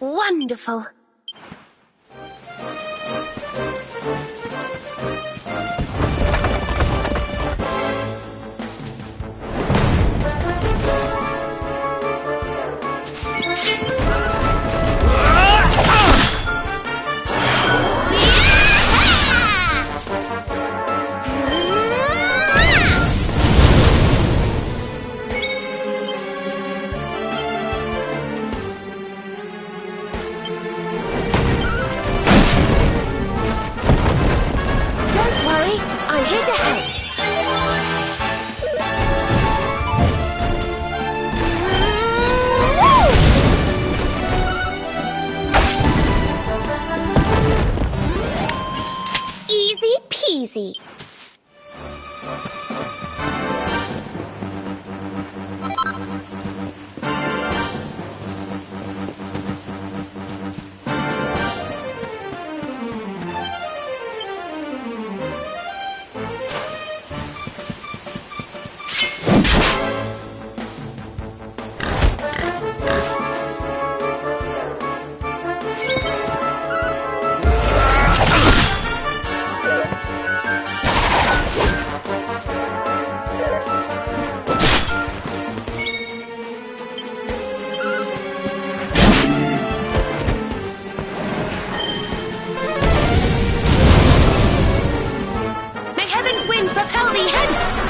Wonderful. Easy. Propel thee hence!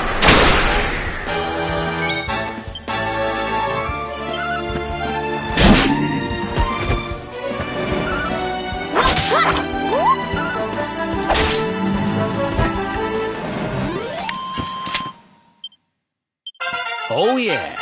Oh yeah!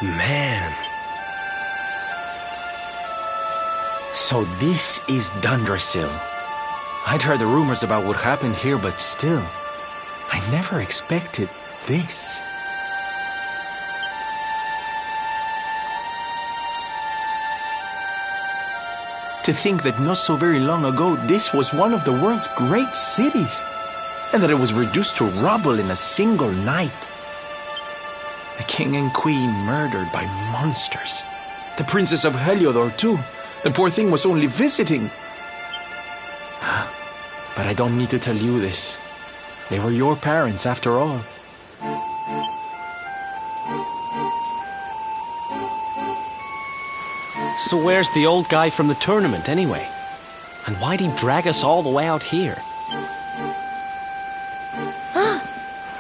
Man. So this is Dundrasil. I'd heard the rumors about what happened here, but still, I never expected this. To think that not so very long ago, this was one of the world's great cities, and that it was reduced to rubble in a single night. The king and queen murdered by monsters. The princess of Heliodor, too. The poor thing was only visiting. But I don't need to tell you this. They were your parents, after all. So where's the old guy from the tournament, anyway? And why'd he drag us all the way out here?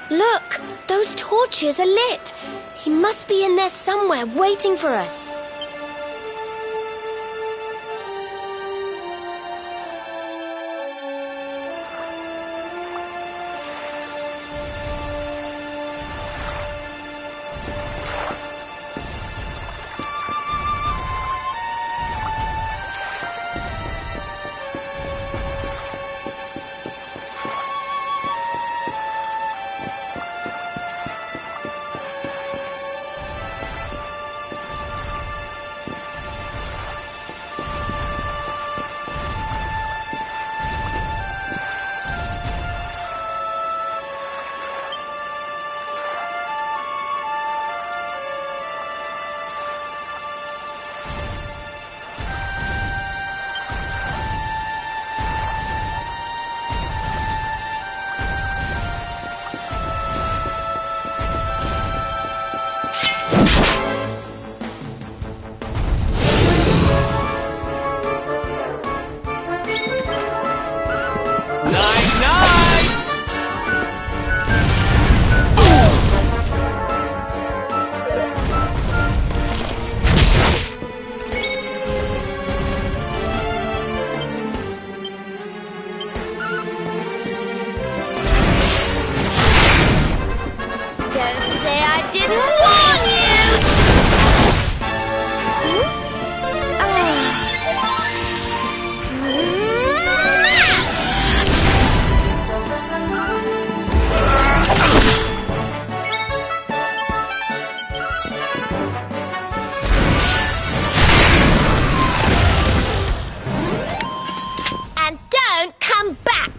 Look! Those torches are lit! He must be in there somewhere, waiting for us. come back!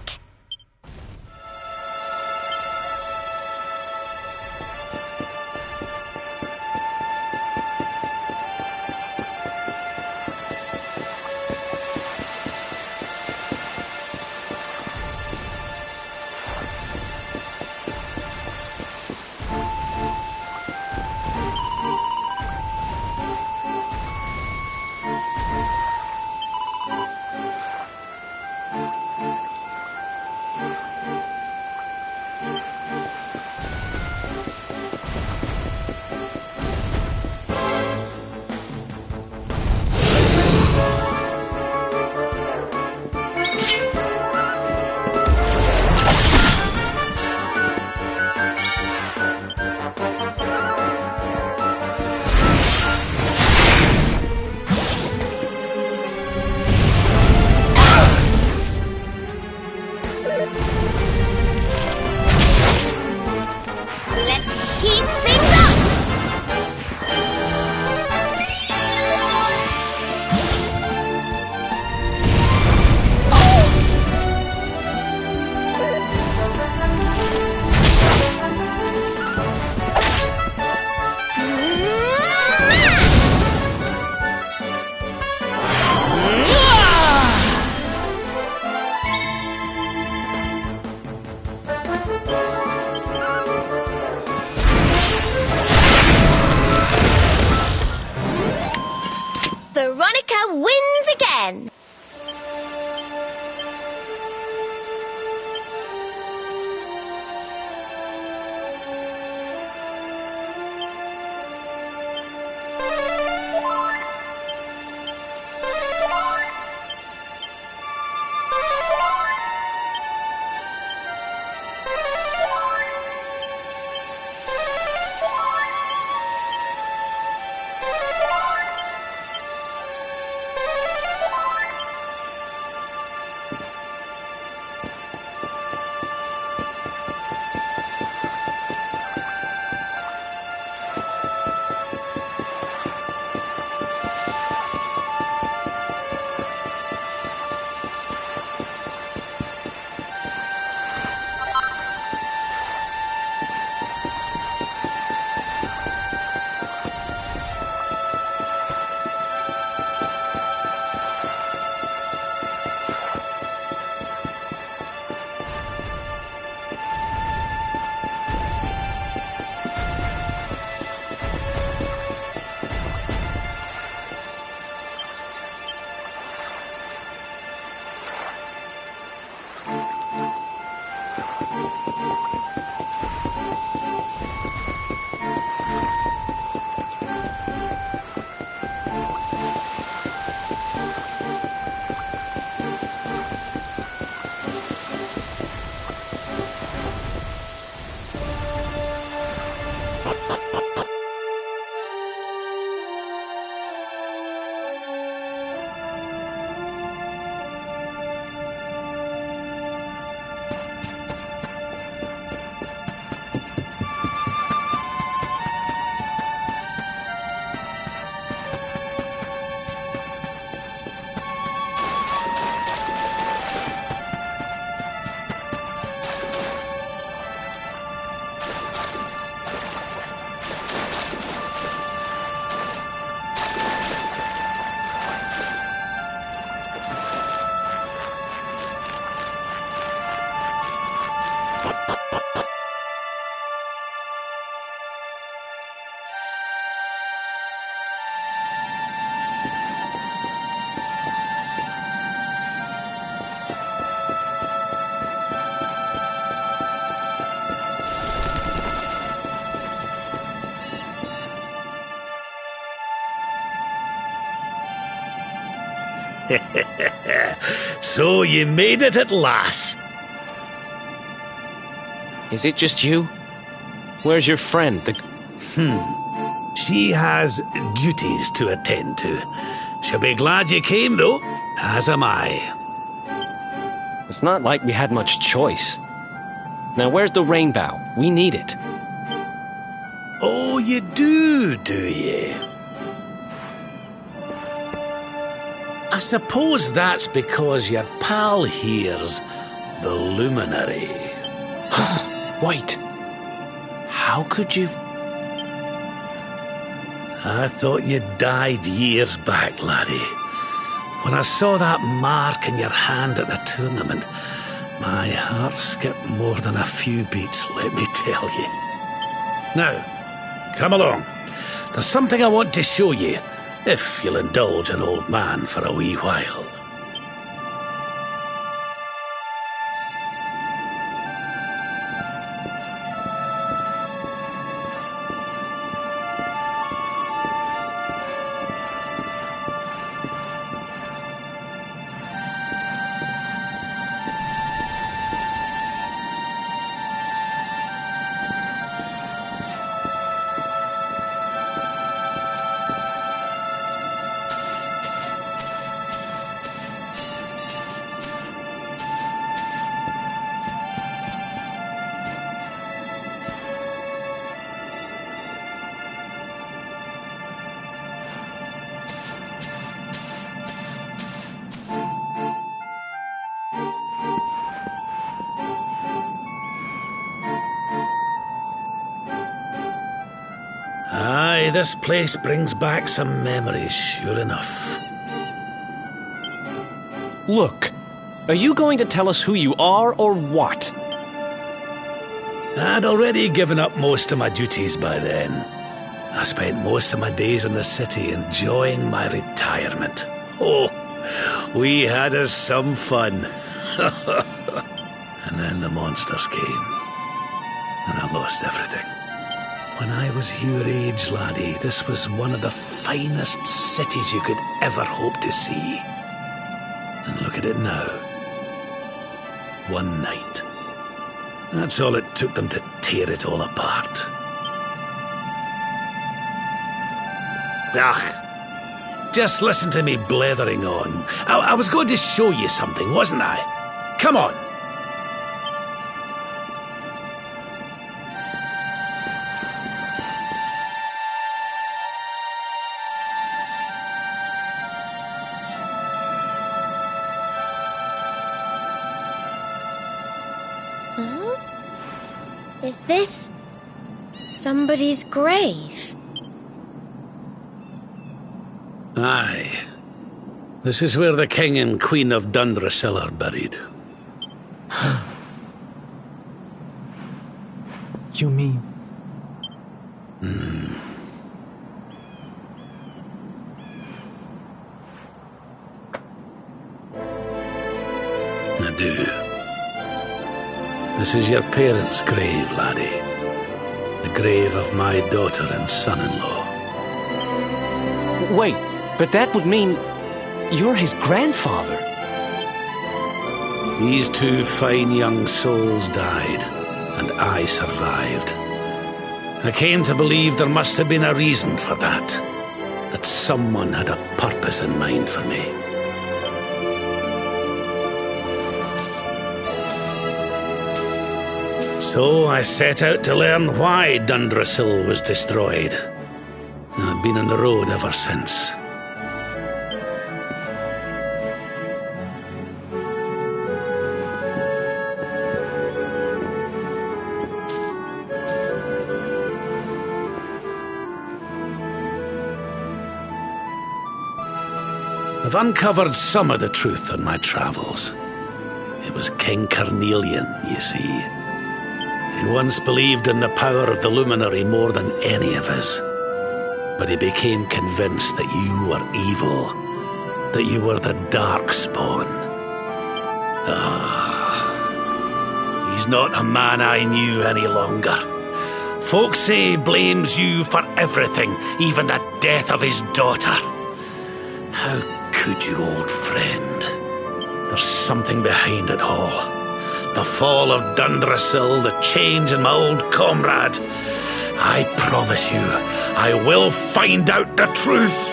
Veronica wins again! So you made it at last. Is it just you? Where's your friend, the... She has duties to attend to. She'll be glad you came, though, as am I. It's not like we had much choice. Now, where's the rainbow? We need it. Oh, you do you? I suppose that's because your pal here's the luminary. Wait. How could you... I thought you died years back, laddie. When I saw that mark in your hand at the tournament, my heart skipped more than a few beats, let me tell you. Now, come along. There's something I want to show you, if you'll indulge an old man for a wee while. Aye, this place brings back some memories, sure enough. Look, are you going to tell us who you are or what? I'd already given up most of my duties by then. I spent most of my days in the city enjoying my retirement. Oh, we had us some fun. And then the monsters came, and I lost everything. When I was your age, laddie, this was one of the finest cities you could ever hope to see. And look at it now. One night. That's all it took them to tear it all apart. Just listen to me blethering on. I was going to show you something, wasn't I? Come on. Is this somebody's grave? Aye. This is where the King and Queen of Dundrasil are buried. You mean? I do. This is your parents' grave, laddie. The grave of my daughter and son-in-law. Wait, but that would mean you're his grandfather. These two fine young souls died, and I survived. I came to believe there must have been a reason for that. That someone had a purpose in mind for me. So I set out to learn why Dundrasil was destroyed. I've been on the road ever since. I've uncovered some of the truth on my travels. It was King Carnelian, you see. He once believed in the power of the luminary more than any of us. But he became convinced that you were evil, that you were the Darkspawn. He's not a man I knew any longer. Folk say he blames you for everything, even the death of his daughter. How could you, old friend? There's something behind it all. The fall of Dundrasil, the change in my old comrade. I promise you, I will find out the truth.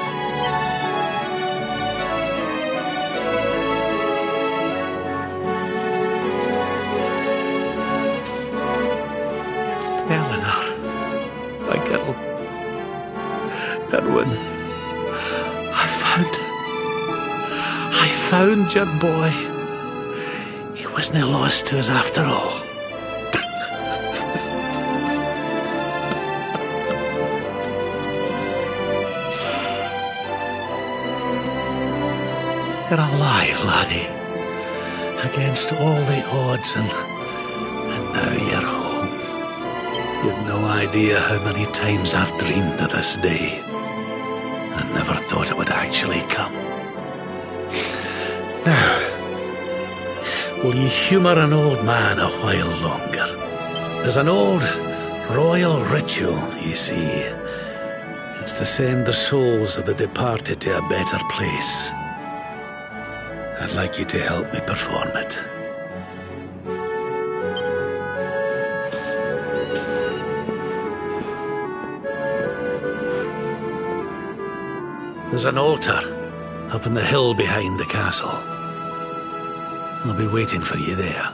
Eleanor, my girl. Erwin, I found your boy. He wasn't lost to us after all. You're alive, laddie. Against all the odds, and now you're home. You've no idea how many times I've dreamed of this day. I never thought it would actually come. Now, will you humour an old man a while longer? There's an old royal ritual, you see. It's to send the souls of the departed to a better place. I'd like you to help me perform it. There's an altar up on the hill behind the castle. I'll be waiting for you there.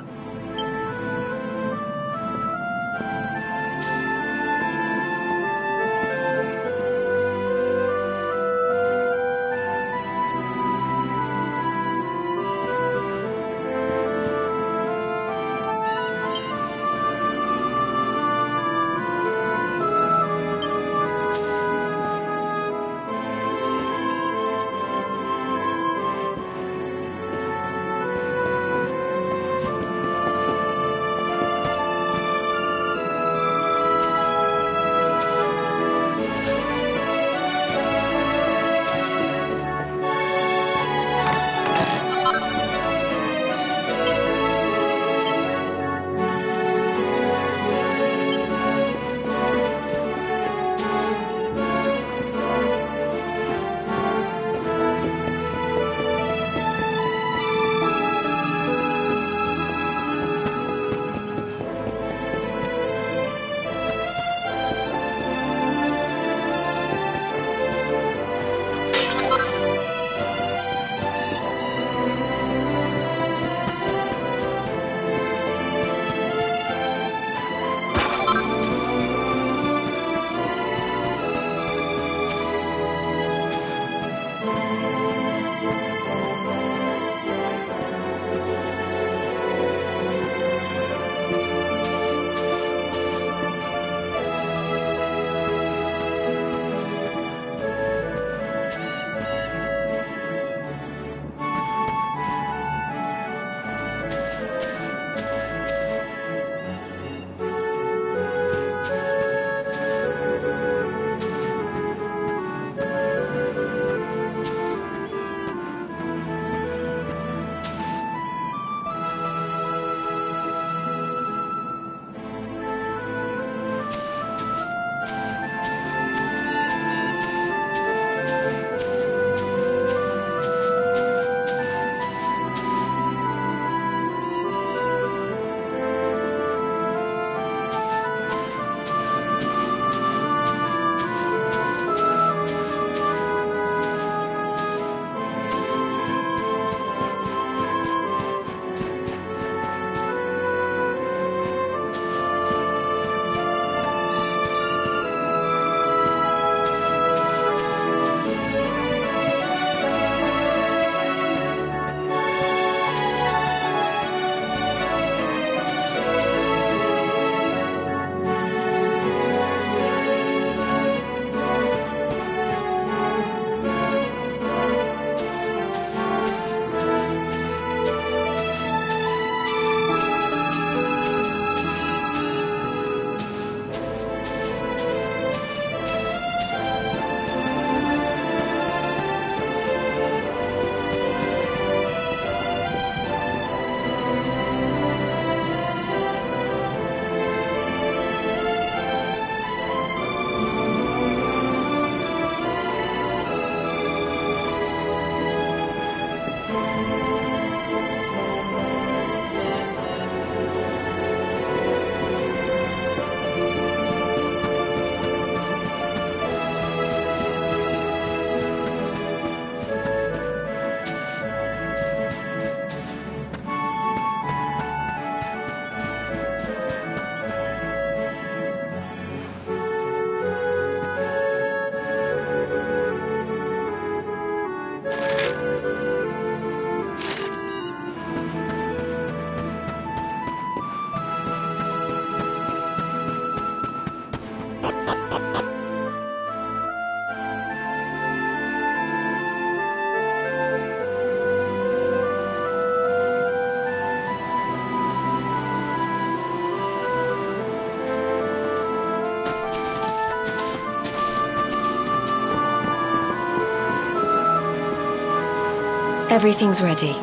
Everything's ready.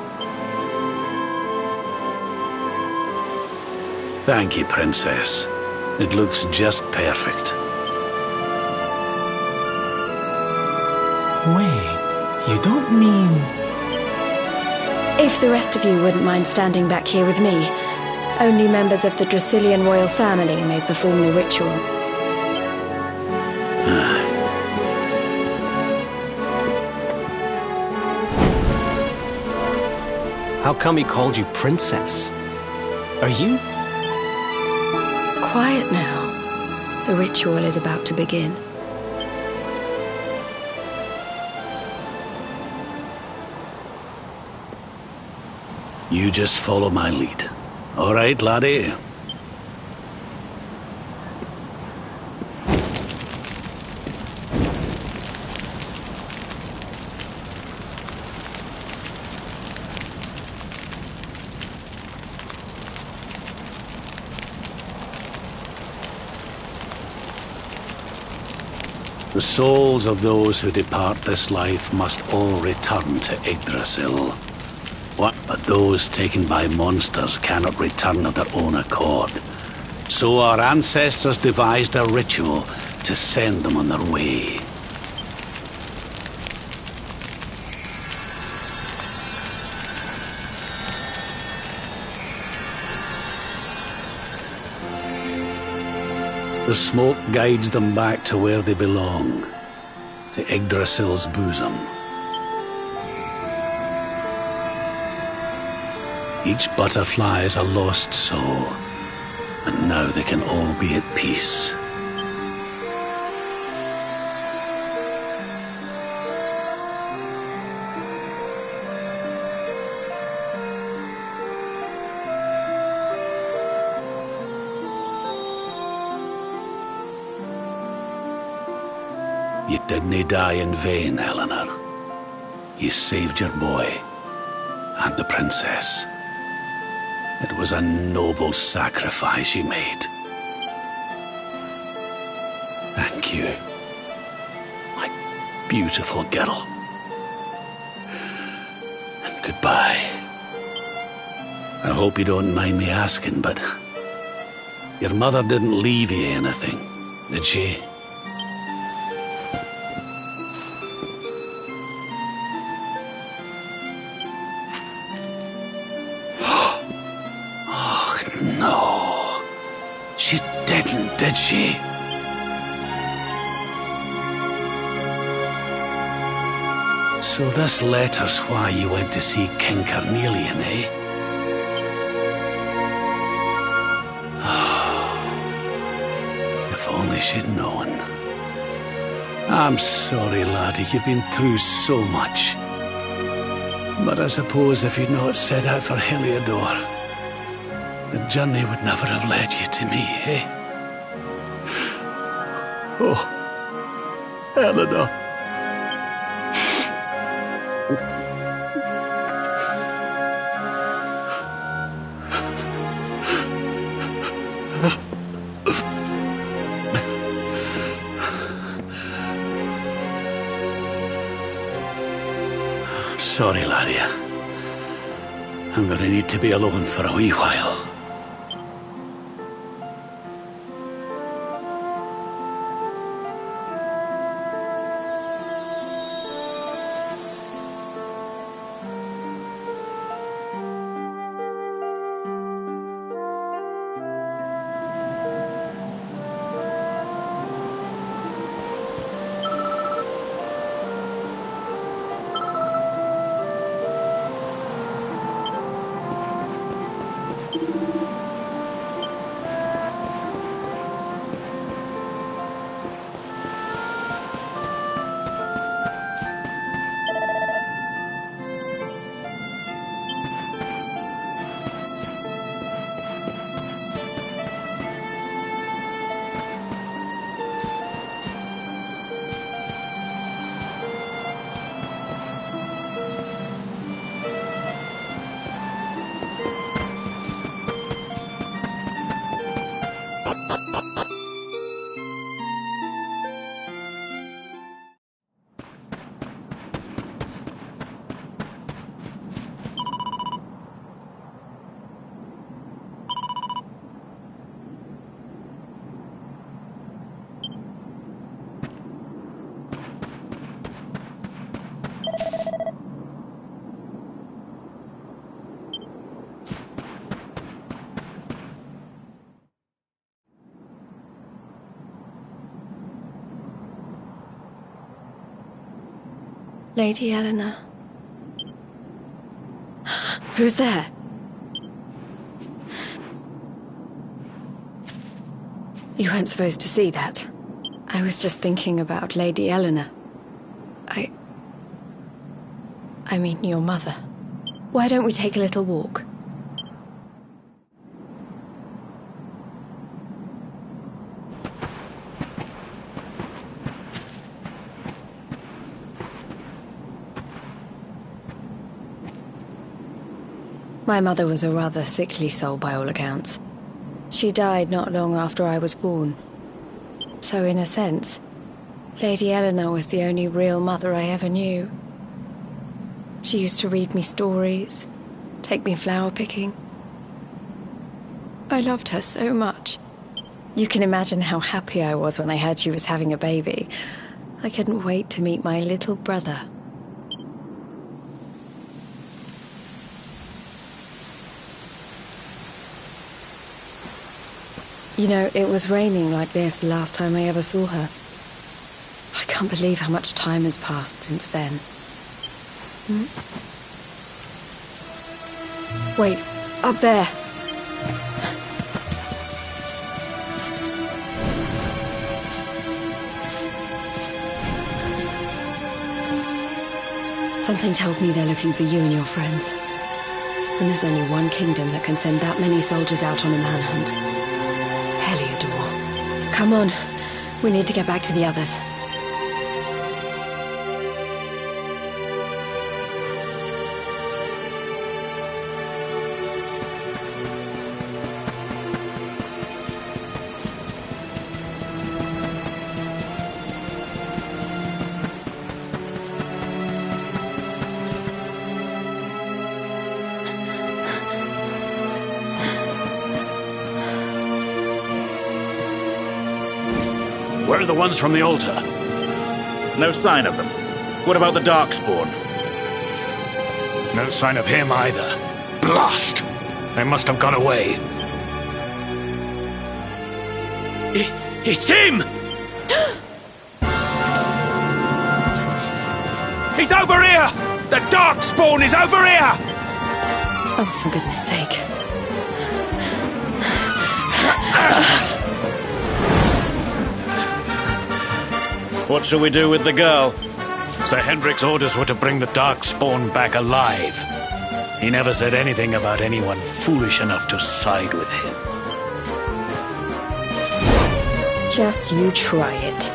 Thank you, Princess. It looks just perfect. Wait, you don't mean... If the rest of you wouldn't mind standing back here with me, only members of the Dracilian royal family may perform the ritual. How come he called you princess? Are you? Quiet now. The ritual is about to begin. You just follow my lead. All right, laddie? The souls of those who depart this life must all return to Yggdrasil. What but those taken by monsters cannot return of their own accord. So our ancestors devised a ritual to send them on their way. The smoke guides them back to where they belong, to Yggdrasil's bosom. Each butterfly is a lost soul, and now they can all be at peace. You didn't die in vain, Eleanor. You saved your boy and the princess. It was a noble sacrifice you made. Thank you, my beautiful girl. And goodbye. I hope you don't mind me asking, but your mother didn't leave you anything, did she? No, she didn't, did she? So this letter's why you went to see King Carnelian, eh? If only she'd known. I'm sorry, laddie, you've been through so much. But I suppose if you'd not set out for Heliodor, the journey would never have led you to me, eh? Oh, Eleanor. I'm sorry, laddie. I'm gonna need to be alone for a wee while. Lady Eleanor. Who's there? You weren't supposed to see that. I was just thinking about Lady Eleanor. I mean, your mother. Why don't we take a little walk? My mother was a rather sickly soul by all accounts. She died not long after I was born. So in a sense, Lady Eleanor was the only real mother I ever knew. She used to read me stories, take me flower picking. I loved her so much. You can imagine how happy I was when I heard she was having a baby. I couldn't wait to meet my little brother. You know, it was raining like this the last time I ever saw her. I can't believe how much time has passed since then. Wait, up there. Something tells me they're looking for you and your friends. And there's only one kingdom that can send that many soldiers out on a manhunt. Heliodor. Come on, we need to get back to the others. Where are the ones from the altar? No sign of them. What about the Darkspawn? No sign of him either. Blast! They must have gone away. It's him! He's over here! The Darkspawn is over here! Oh, for goodness sake. What shall we do with the girl? Sir Hendrik's orders were to bring the Darkspawn back alive. He never said anything about anyone foolish enough to side with him. Just you try it.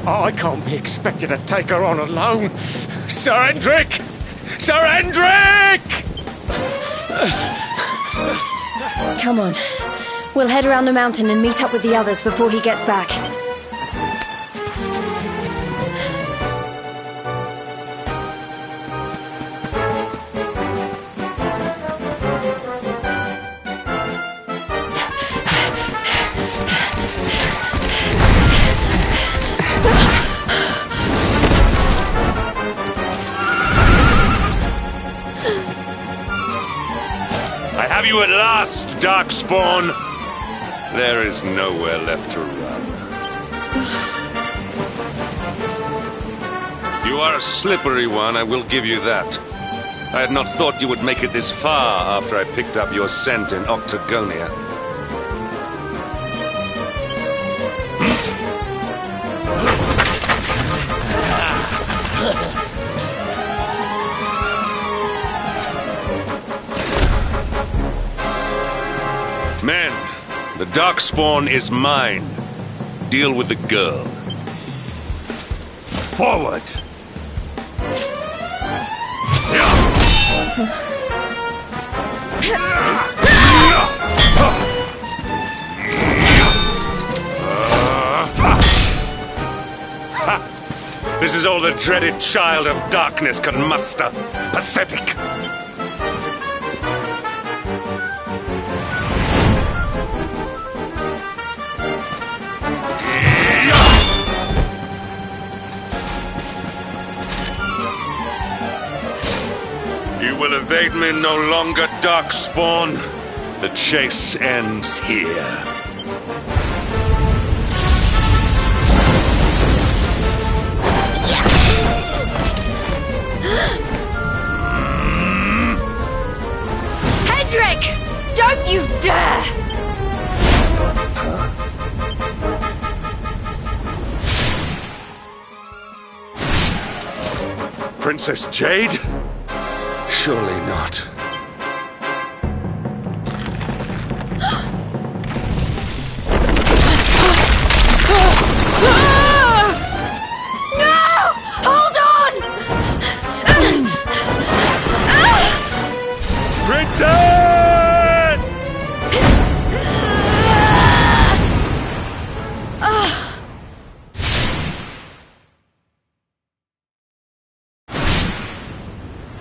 I can't be expected to take her on alone. Sir Hendrik! Sir Hendrik! Come on. We'll head around the mountain and meet up with the others before he gets back. I have you at last, Darkspawn. There is nowhere left to run. You are a slippery one, I will give you that. I had not thought you would make it this far after I picked up your scent in Octagonia. Men, the Darkspawn is mine. Deal with the girl. Forward! This is all the dreaded child of darkness can muster. Pathetic! You You will evade me no longer, Darkspawn. The chase ends here. Hendrik! Don't you dare! Princess Jade? Surely not.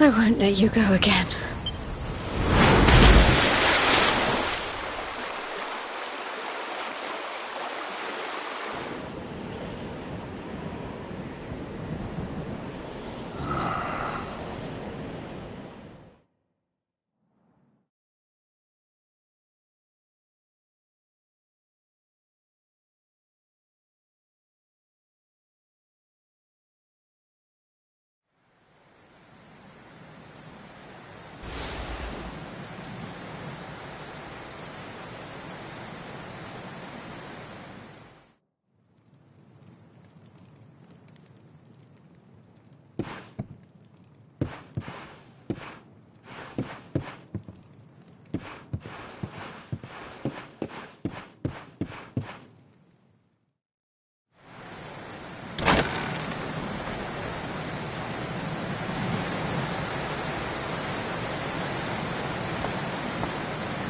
I won't let you go again.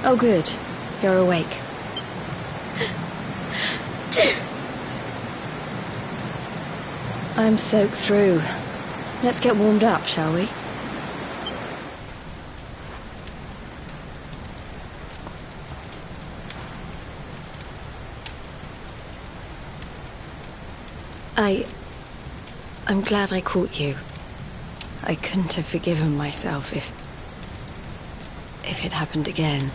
Oh, good. You're awake. I'm soaked through. Let's get warmed up, shall we? I'm glad I caught you. I couldn't have forgiven myself if it happened again.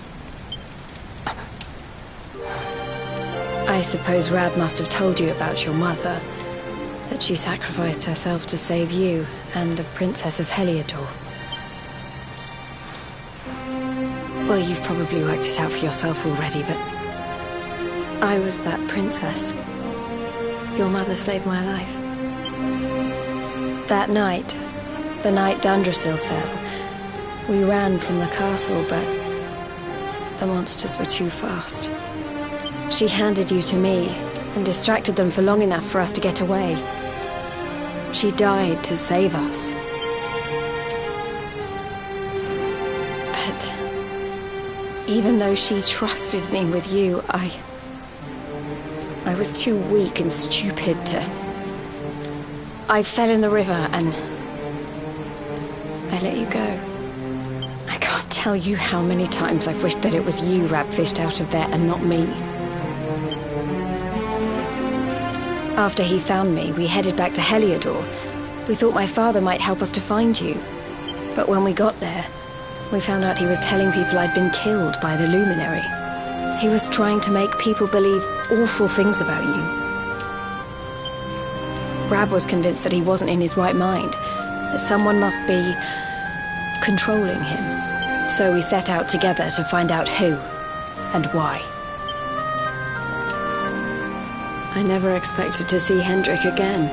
I suppose Rab must have told you about your mother, that she sacrificed herself to save you and the Princess of Heliodor. Well, you've probably worked it out for yourself already, but I was that princess. Your mother saved my life. That night, the night Dundrasil fell, we ran from the castle, but the monsters were too fast. She handed you to me and distracted them for long enough for us to get away. She died to save us. But even though she trusted me with you, I was too weak and stupid to... I fell in the river and I let you go. I can't tell you how many times I've wished that it was you Rab fished out of there and not me. After he found me, we headed back to Heliodor. We thought my father might help us to find you. But when we got there, we found out he was telling people I'd been killed by the Luminary. He was trying to make people believe awful things about you. Rab was convinced that he wasn't in his right mind, that someone must be controlling him. So we set out together to find out who and why. I never expected to see Hendrik again,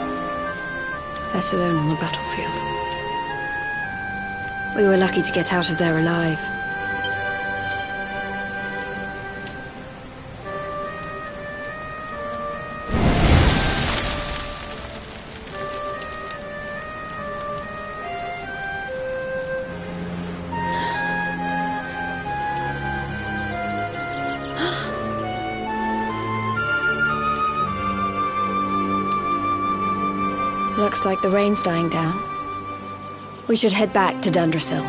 let alone on the battlefield. We were lucky to get out of there alive. Looks like the rain's dying down. We should head back to Dundrasil.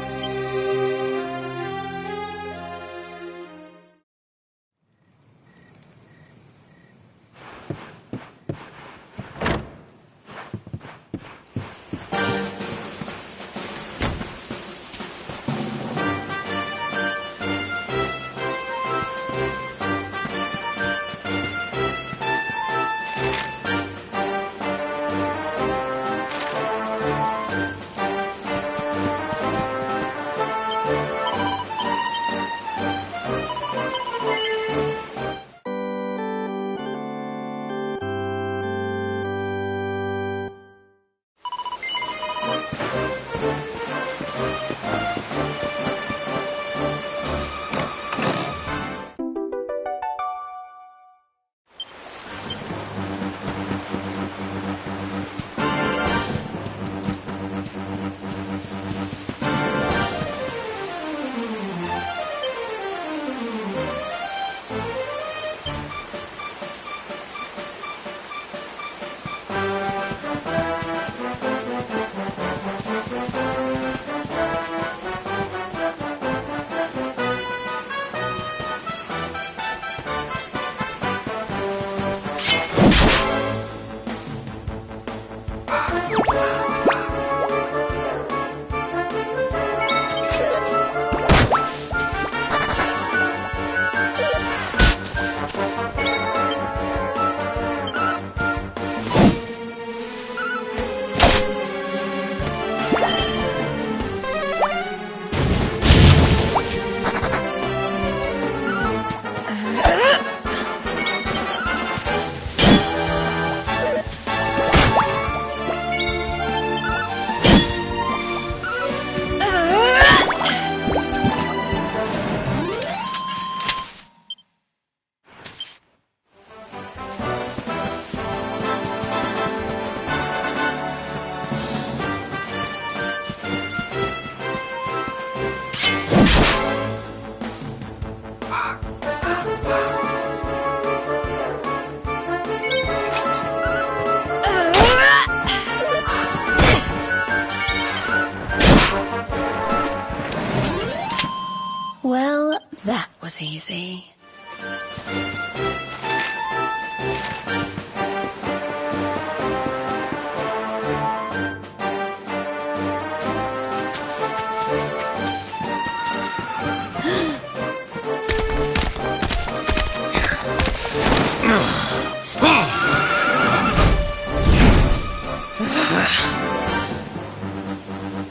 was easy.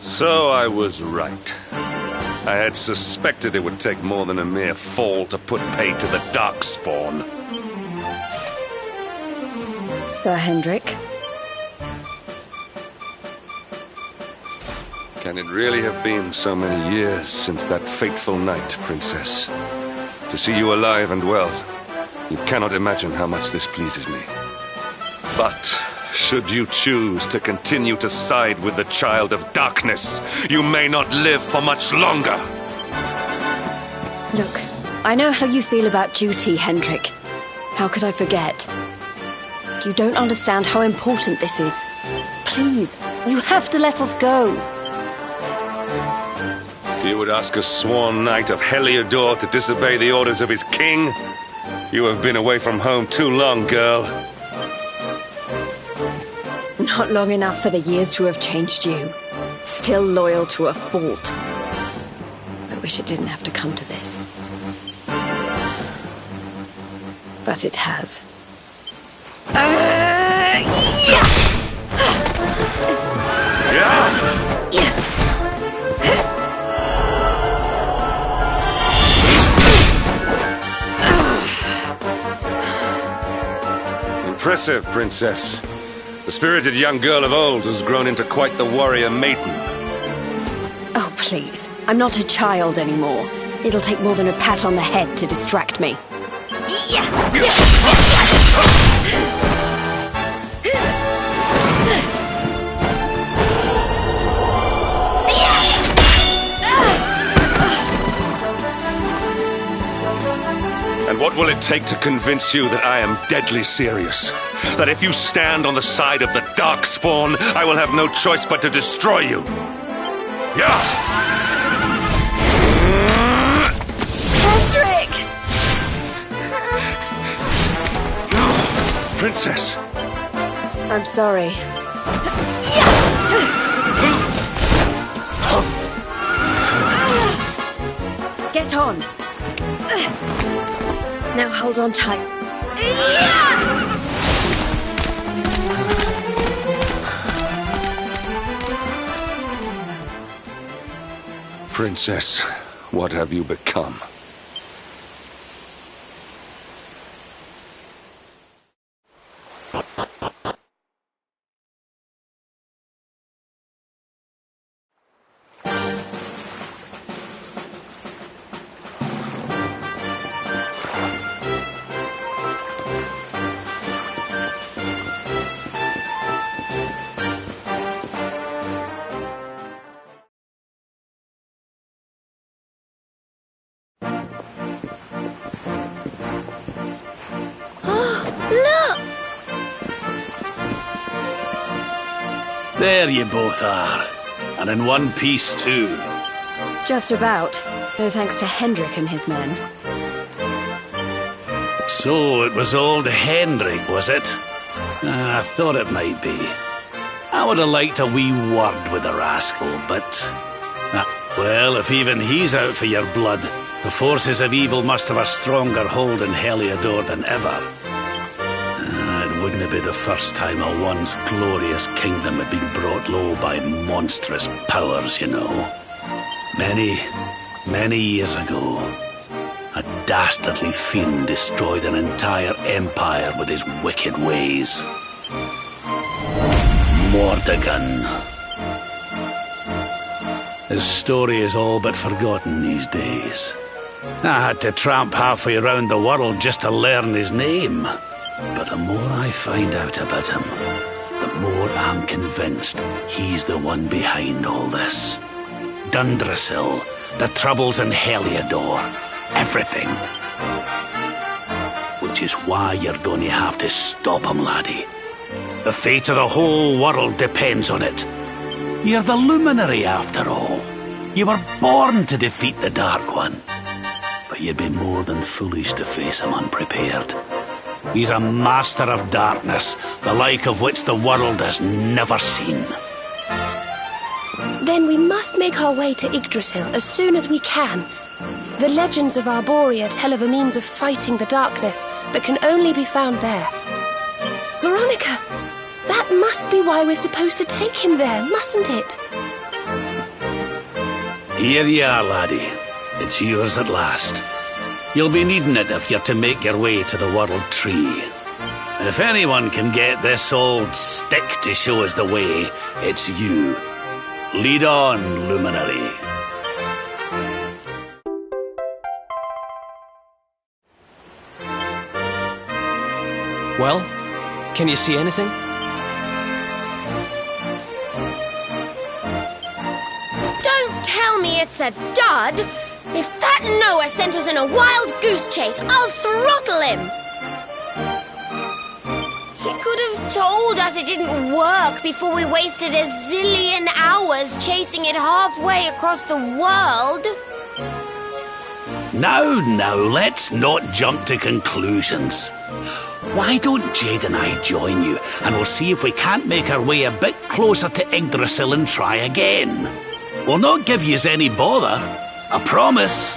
So I was right. I had suspected it would take more than a mere fall to put paid to the Darkspawn. Sir Hendrik? Can it really have been so many years since that fateful night, Princess? To see you alive and well, you cannot imagine how much this pleases me. But should you choose to continue to side with the Child of Darkness, you may not live for much longer. Look, I know how you feel about duty, Hendrik. How could I forget? You don't understand how important this is. Please, you have to let us go. You would ask a sworn knight of Heliodor to disobey the orders of his king? You have been away from home too long, girl. Not long enough for the years to have changed you. Still loyal to a fault. I wish it didn't have to come to this. But it has. Impressive, Princess. The spirited young girl of old has grown into quite the warrior maiden. Oh, please. I'm not a child anymore. It'll take more than a pat on the head to distract me. And what will it take to convince you that I am deadly serious? That if you stand on the side of the Darkspawn, I will have no choice but to destroy you? Yeah! Patrick! Princess! I'm sorry. Get on! Now hold on tight. Princess, what have you become? Look! There you both are. And in one piece, too. Just about. No thanks to Hendrik and his men. So it was old Hendrik, was it? I thought it might be. I would have liked a wee word with the rascal, but... well, if even he's out for your blood, the forces of evil must have a stronger hold in Heliodor than ever. It wouldn't be the first time a once glorious kingdom had been brought low by monstrous powers, you know. Many years ago, a dastardly fiend destroyed an entire empire with his wicked ways. Mordegon. His story is all but forgotten these days. I had to tramp halfway around the world just to learn his name. But the more I find out about him, the more I'm convinced he's the one behind all this. Dundrasil, the troubles in Heliodor, everything. Which is why you're going to have to stop him, laddie. The fate of the whole world depends on it. You're the luminary, after all. You were born to defeat the Dark One. but you'd be more than foolish to face him unprepared. He's a master of darkness, the like of which the world has never seen. Then we must make our way to Yggdrasil as soon as we can. The legends of Arborea tell of a means of fighting the darkness that can only be found there. Veronica, that must be why we're supposed to take him there, mustn't it? Here you are, laddie. It's yours at last. You'll be needing it if you're to make your way to the World Tree. If anyone can get this old stick to show us the way, it's you. Lead on, Luminary. Well, can you see anything? Don't tell me it's a dud! If that Noah sent us in a wild goose chase, I'll throttle him! He could have told us it didn't work before we wasted a zillion hours chasing it halfway across the world. Now, let's not jump to conclusions. Why don't Jade and I join you, and we'll see if we can't make our way a bit closer to Yggdrasil and try again. We'll not give yous any bother, I promise.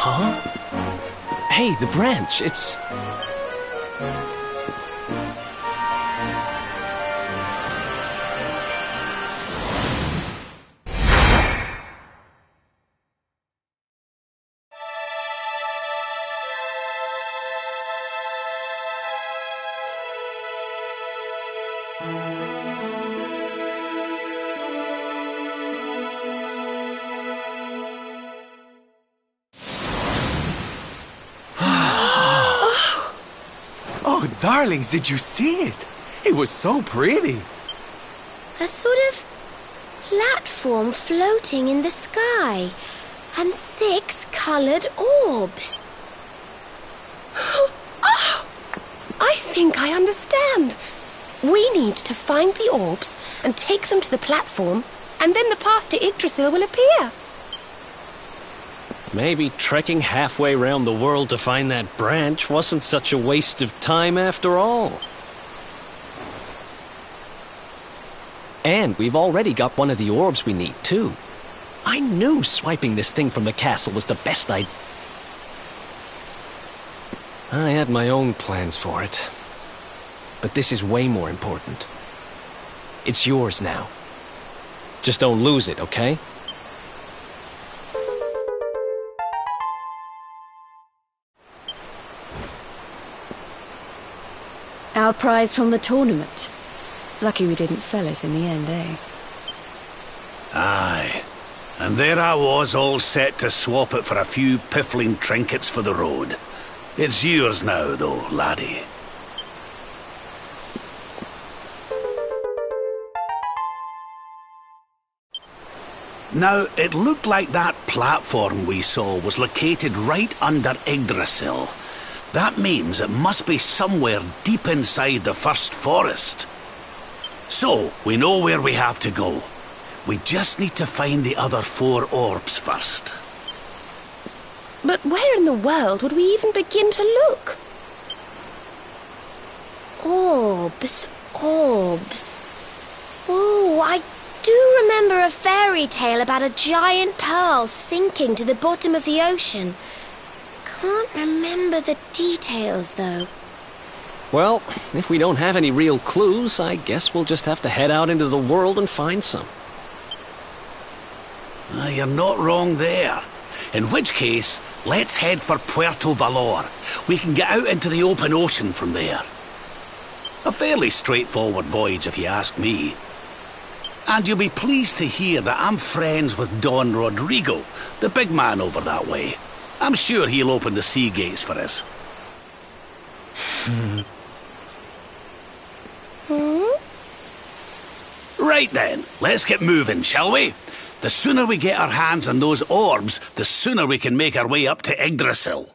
Huh? Hey, the branch, it's... Oh, darlings, did you see it? It was so pretty. A sort of platform floating in the sky, and 6 coloured orbs. Oh, I think I understand. We need to find the orbs and take them to the platform, and then the path to Yggdrasil will appear. Maybe trekking halfway around the world to find that branch wasn't such a waste of time after all. And we've already got one of the orbs we need, too. I knew swiping this thing from the castle was the best idea. I had my own plans for it. But this is way more important. It's yours now. Just don't lose it, okay? Our prize from the tournament. Lucky we didn't sell it in the end, eh? Aye. And there I was, all set to swap it for a few piffling trinkets for the road. It's yours now, though, laddie. Now, it looked like that platform we saw was located right under Yggdrasil. That means it must be somewhere deep inside the first forest. So, we know where we have to go. We just need to find the other 4 orbs first. But where in the world would we even begin to look? Orbs. Oh, I do remember a fairy tale about a giant pearl sinking to the bottom of the ocean. Can't remember the details, though. Well, if we don't have any real clues, I guess we'll just have to head out into the world and find some. You're not wrong there. In which case, let's head for Puerto Valor. We can get out into the open ocean from there. A fairly straightforward voyage, if you ask me. And you'll be pleased to hear that I'm friends with Don Rodrigo, the big man over that way. I'm sure he'll open the sea gates for us. Right then, let's get moving, shall we? The sooner we get our hands on those orbs, the sooner we can make our way up to Yggdrasil.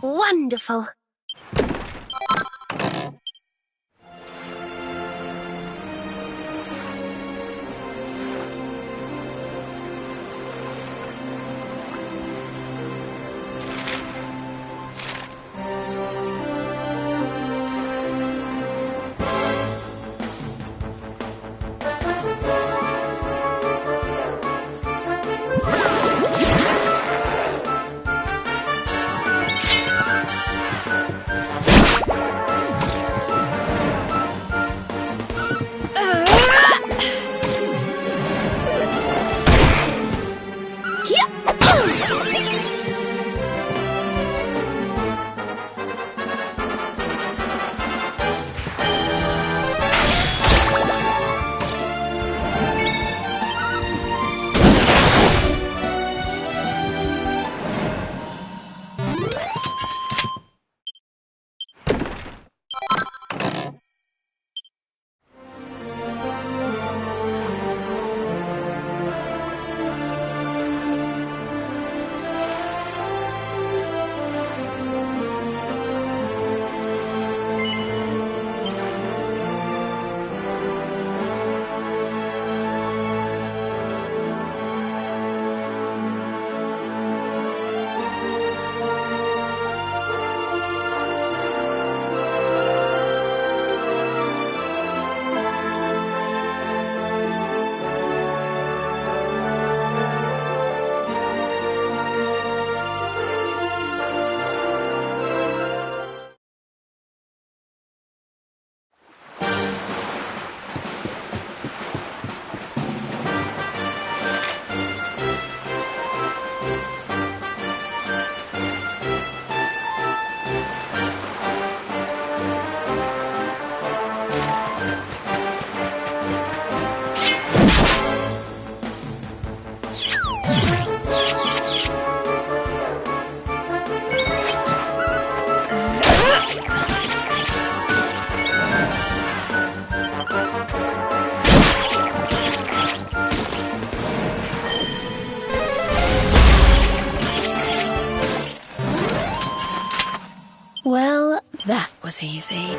Wonderful. Well, that was easy.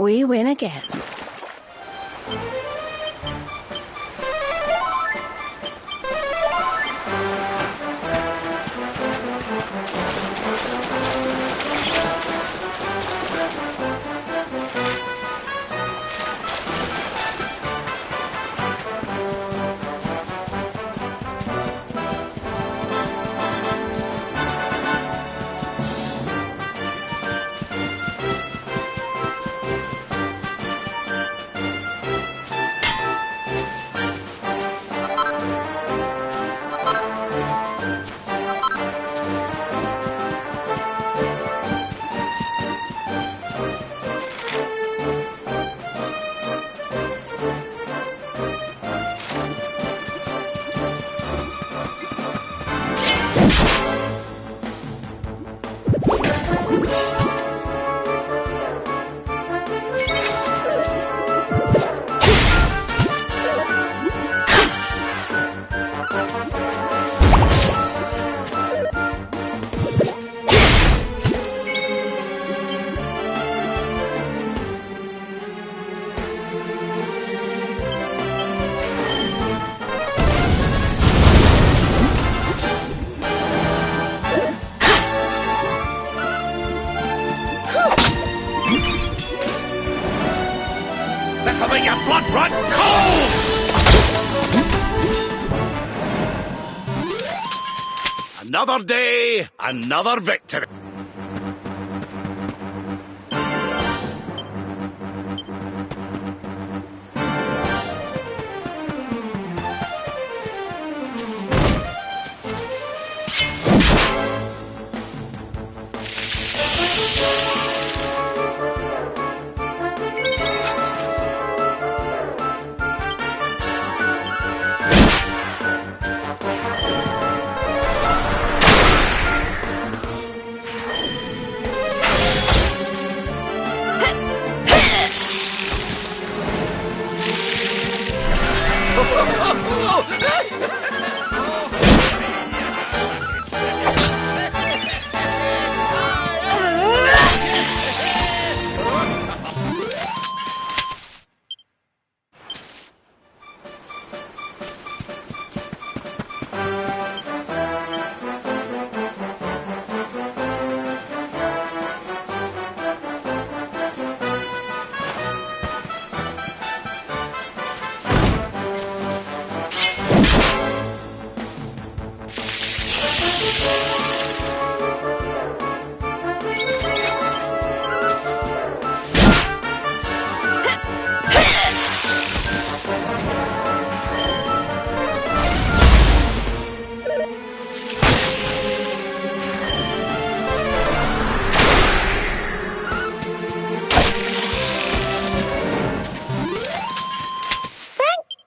We win again. This'll make your blood run cold! Another day, another victory.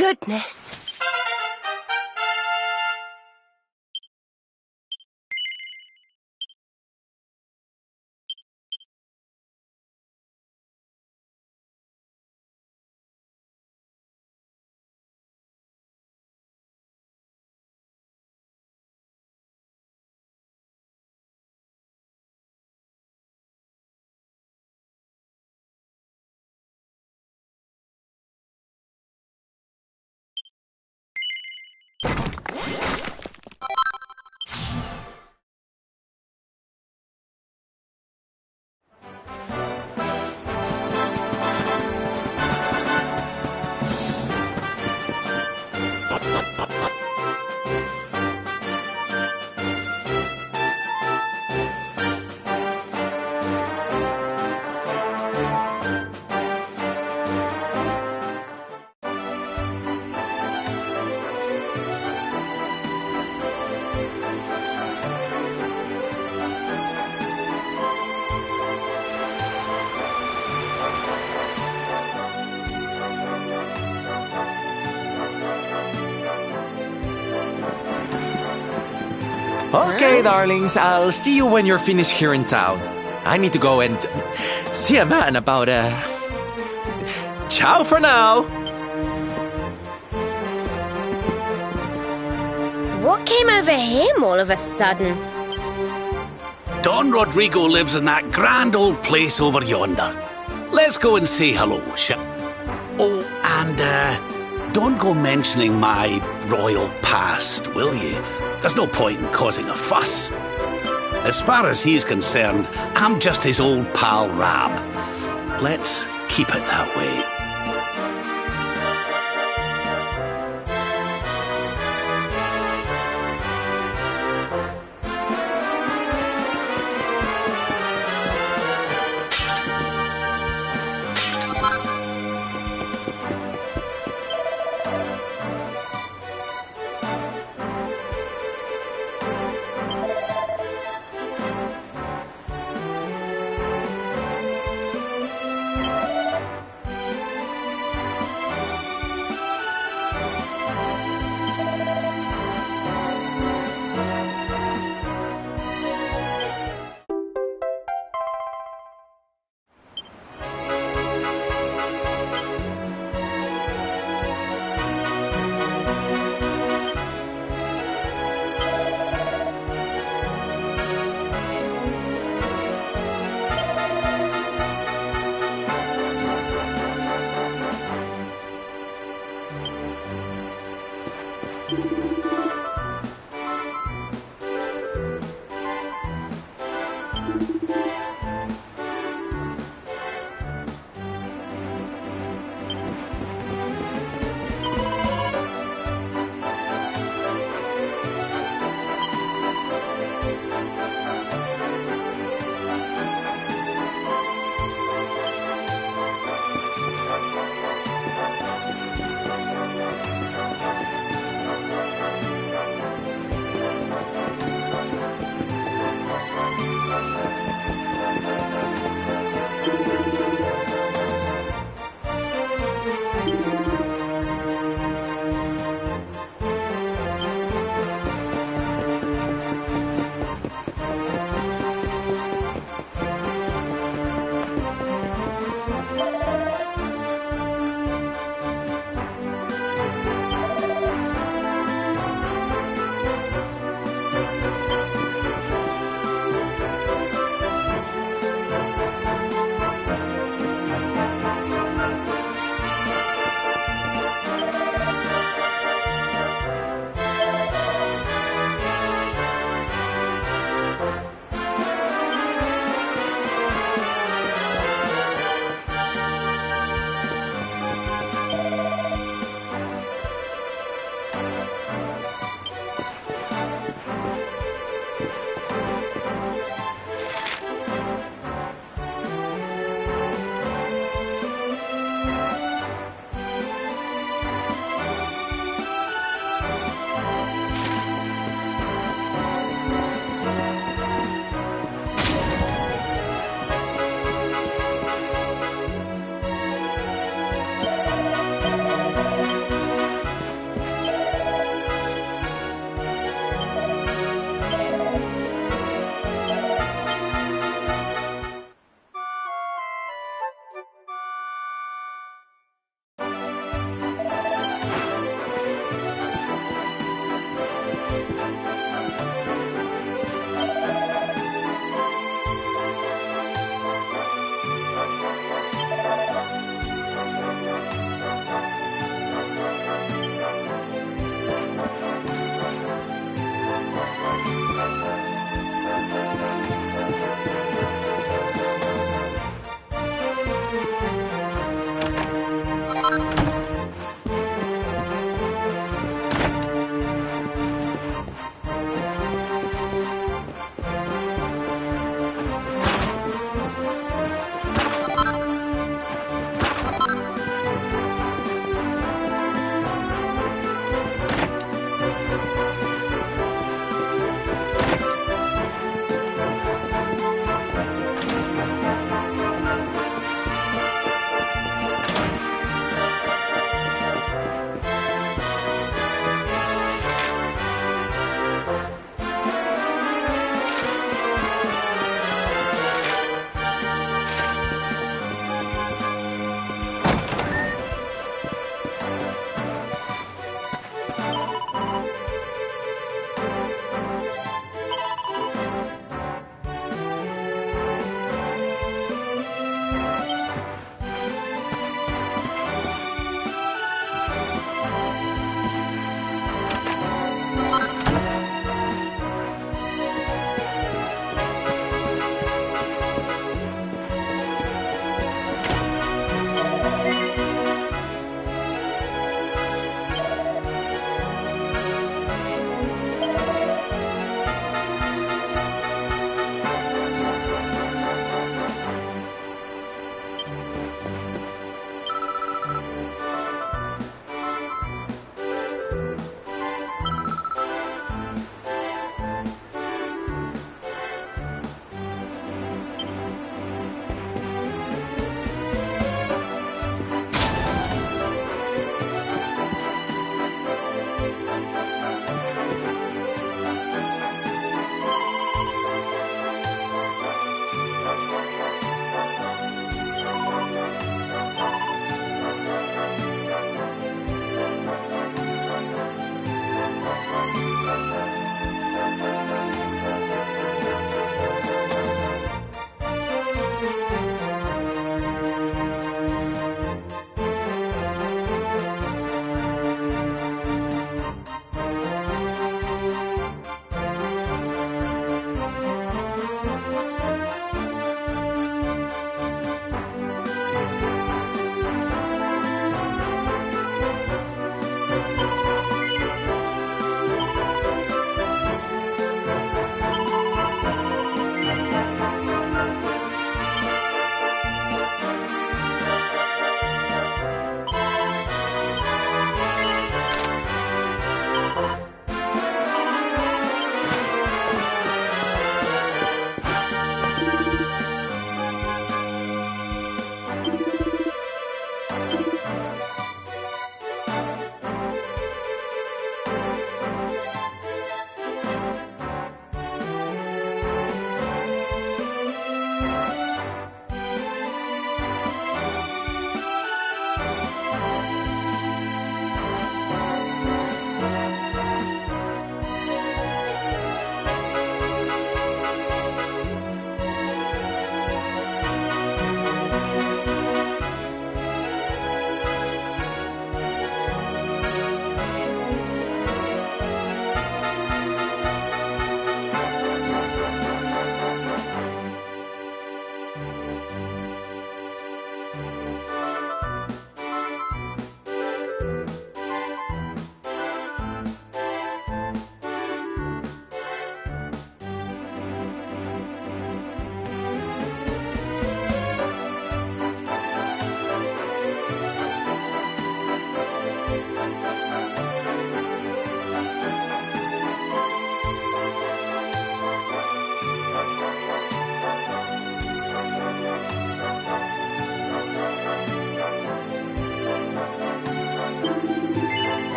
Goodness. Okay, darlings, I'll see you when you're finished here in town. I need to go and see a man about Ciao for now! What came over him all of a sudden? Don Rodrigo lives in that grand old place over yonder. Let's go and say hello, Oh, and don't go mentioning my royal past, will you? There's no point in causing a fuss. As far as he's concerned, I'm just his old pal Rab. Let's keep it that way.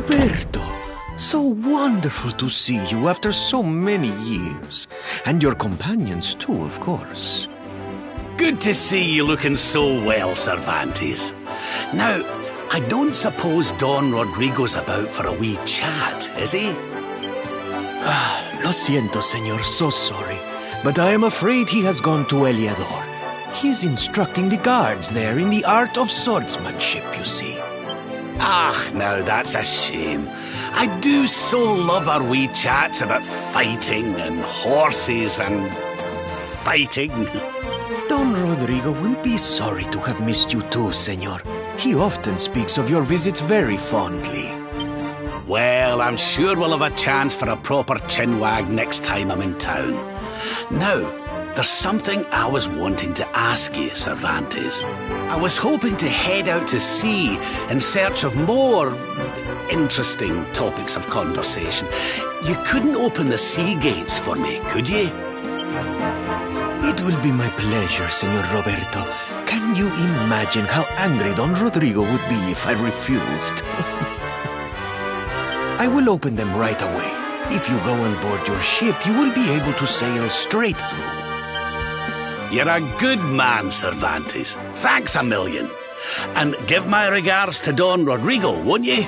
Roberto, so wonderful to see you after so many years. And your companions too, of course. Good to see you looking so well, Cervantes. Now, I don't suppose Don Rodrigo's about for a wee chat, is he? Lo siento, senor, so sorry. But I am afraid he has gone to Eliador. He is instructing the guards there in the art of swordsmanship, you see. Ah, now that's a shame. I do so love our wee chats about fighting and horses and fighting. Don Rodrigo will be sorry to have missed you too, senor. He often speaks of your visits very fondly. Well, I'm sure we'll have a chance for a proper chinwag next time I'm in town. Now, there's something I was wanting to ask you, Cervantes. I was hoping to head out to sea in search of more interesting topics of conversation. You couldn't open the sea gates for me, could you? It will be my pleasure, Senor Roberto. Can you imagine how angry Don Rodrigo would be if I refused? I will open them right away. If you go on board your ship, you will be able to sail straight through. You're a good man, Cervantes. Thanks a million. And give my regards to Don Rodrigo, won't you?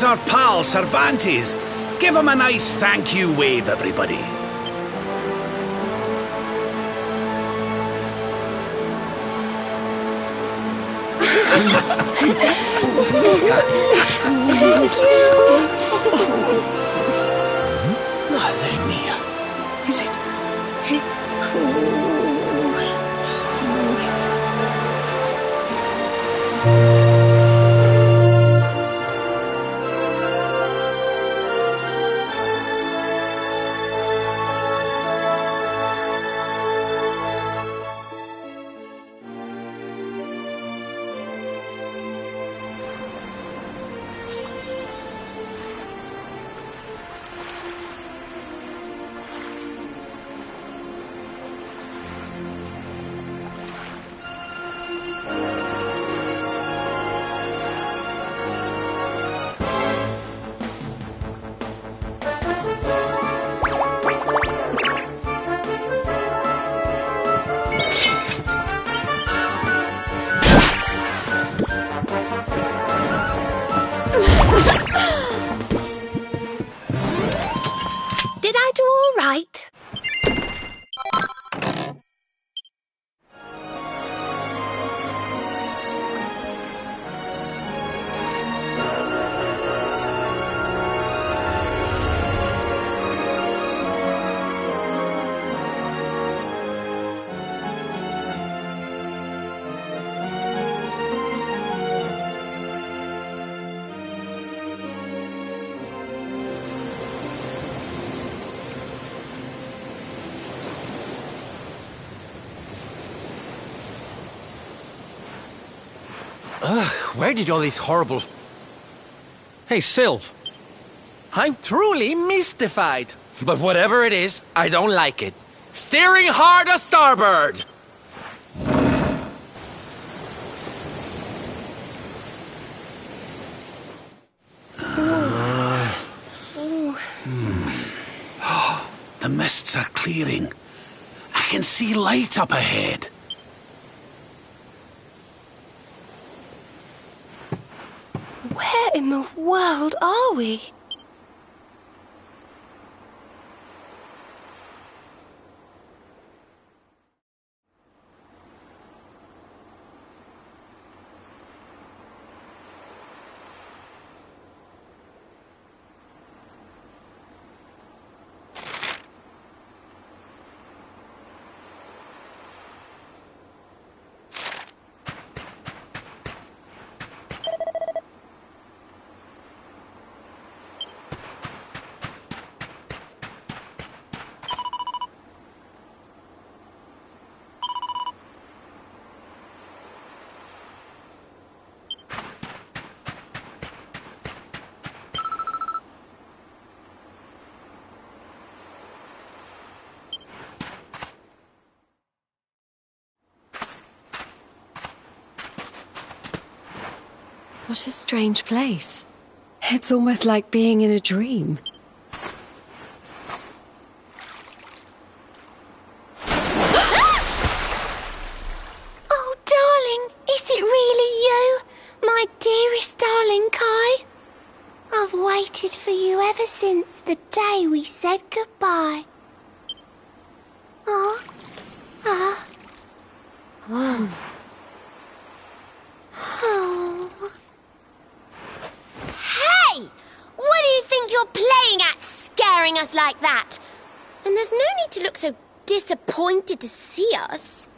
was our pal, Cervantes. Give him a nice thank you wave, everybody. Madre mía. Is it? Did I do all right? Where did all this horrible... Hey, Sylv. I'm truly mystified. But whatever it is, I don't like it. Steering hard a starboard! The mists are clearing. I can see light up ahead. Where in the world are we? What a strange place. It's almost like being in a dream. Oh, darling, is it really you? My dearest darling Kai? I've waited for you ever since the day we said goodbye. Oh. Ah. Oh. Oh. Hey! What do you think you're playing at, scaring us like that? And there's no need to look so disappointed to see us.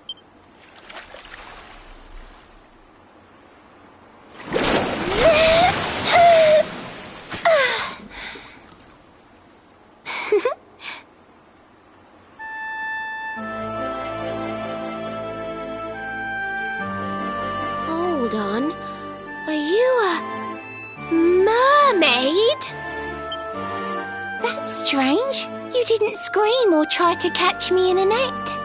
Hold on. Are you a mermaid? That's strange. You didn't scream or try to catch me in a net.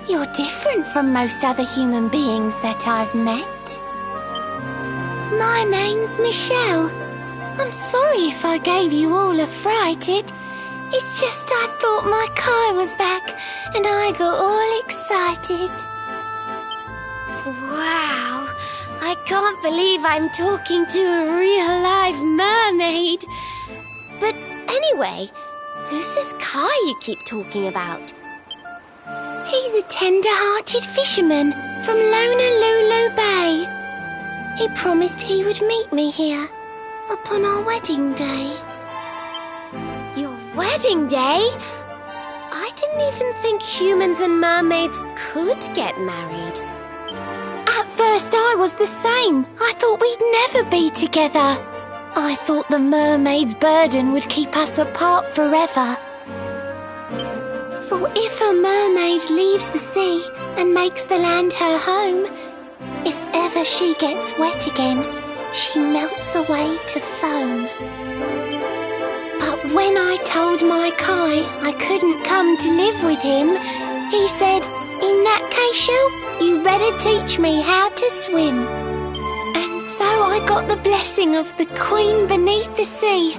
You're different from most other human beings that I've met. My name's Michelle. I'm sorry if I gave you all a fright. It's just I thought my Kai was back and I got all excited. Wow, I can't believe I'm talking to a real live mermaid. But anyway, who's this Kai you keep talking about? He's a tender-hearted fisherman from Honolulu Bay. He promised he would meet me here upon our wedding day. Your wedding day? I didn't even think humans and mermaids could get married. At first I was the same. I thought we'd never be together. I thought the mermaid's burden would keep us apart forever. For if a mermaid leaves the sea and makes the land her home, if ever she gets wet again, she melts away to foam. But when I told my Kai I couldn't come to live with him, he said, "In that case, Shell, you better teach me how to swim." And so I got the blessing of the Queen beneath the sea.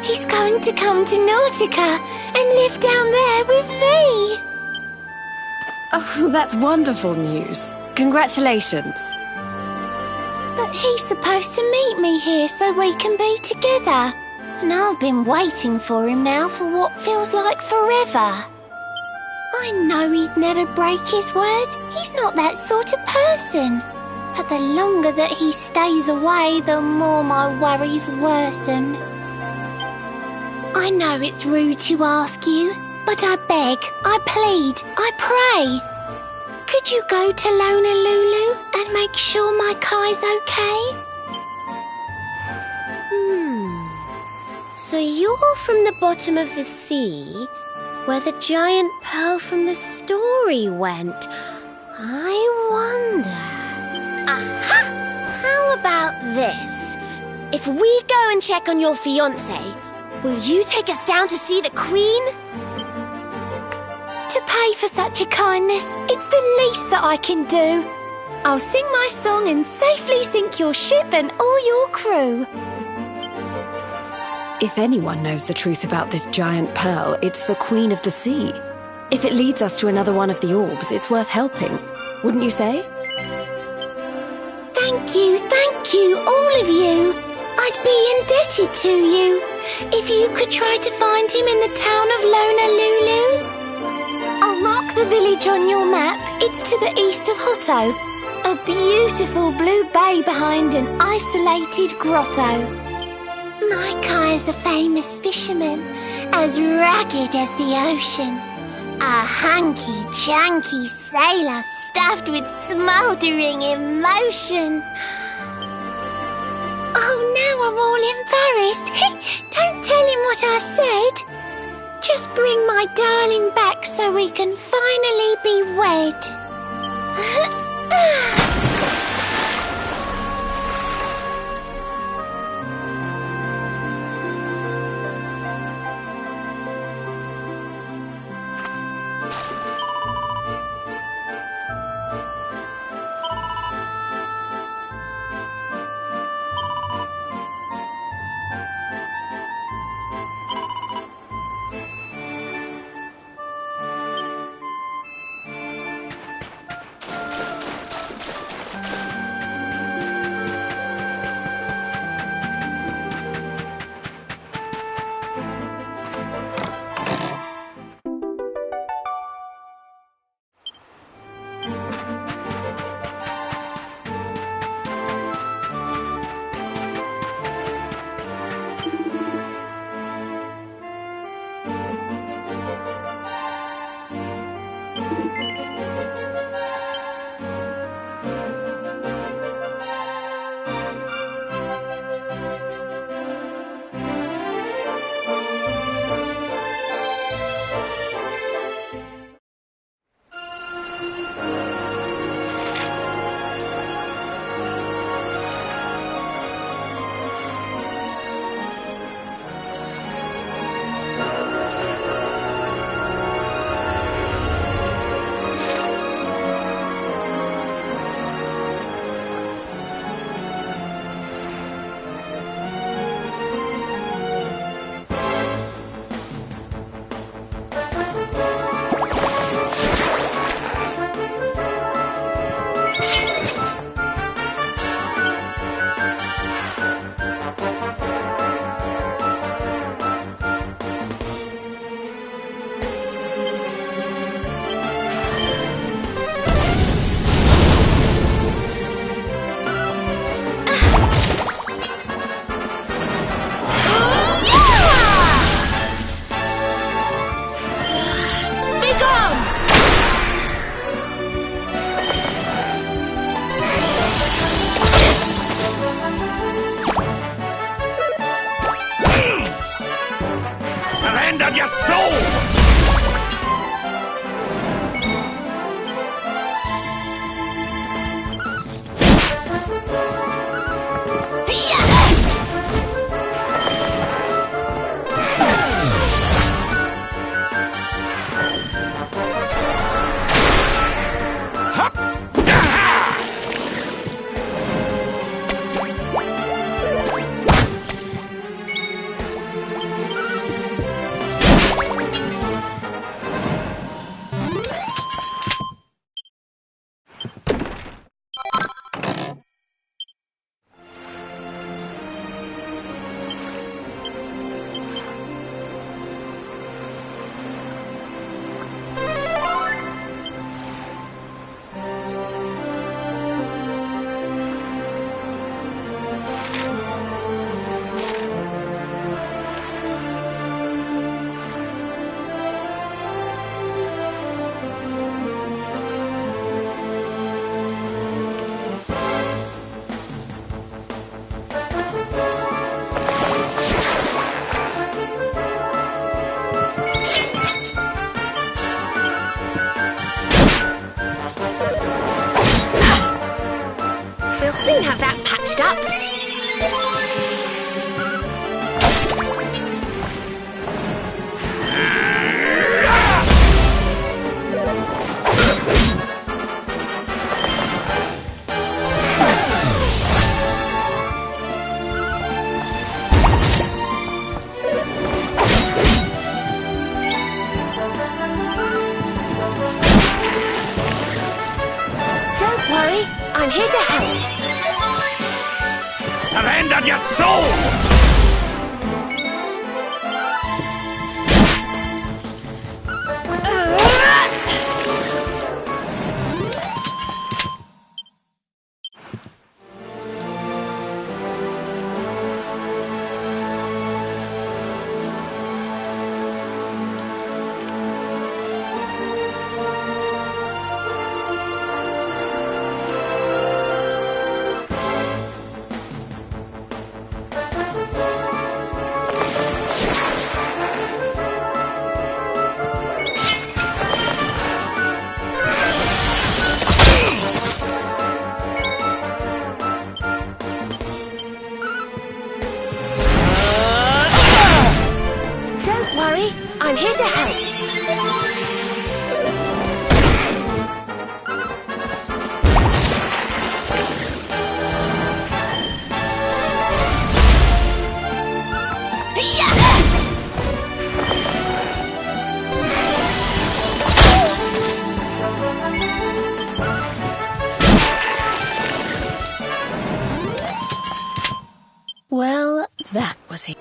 He's going to come to Nautica and live down there with me. Oh, that's wonderful news. Congratulations. But he's supposed to meet me here so we can be together. And I've been waiting for him now for what feels like forever. I know he'd never break his word. He's not that sort of person. But the longer that he stays away, the more my worries worsen. I know it's rude to ask you, but I beg, I plead, I pray. Could you go to Honolulu and make sure my Kai's okay? So you're from the bottom of the sea, where the giant pearl from the story went. I wonder... Aha! How about this? If we go and check on your fiancé, will you take us down to see the Queen? To pay for such a kindness, it's the least that I can do. I'll sing my song and safely sink your ship and all your crew. If anyone knows the truth about this giant pearl, it's the Queen of the Sea. If it leads us to another one of the orbs, it's worth helping. Wouldn't you say? Thank you, all of you. I'd be indebted to you. If you could try to find him in the town of Honolulu. I'll mark the village on your map. It's to the east of Hutto. A beautiful blue bay behind an isolated grotto. My Kai is a famous fisherman, as rugged as the ocean. A hanky-janky sailor stuffed with smouldering emotion. Oh, now I'm all embarrassed. Don't tell him what I said. Just bring my darling back so we can finally be wed. soon have that patched up. Don't worry, I'm here to help. Surrender your soul! Don't worry, I'm here to help. Well, that was it.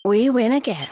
We win again.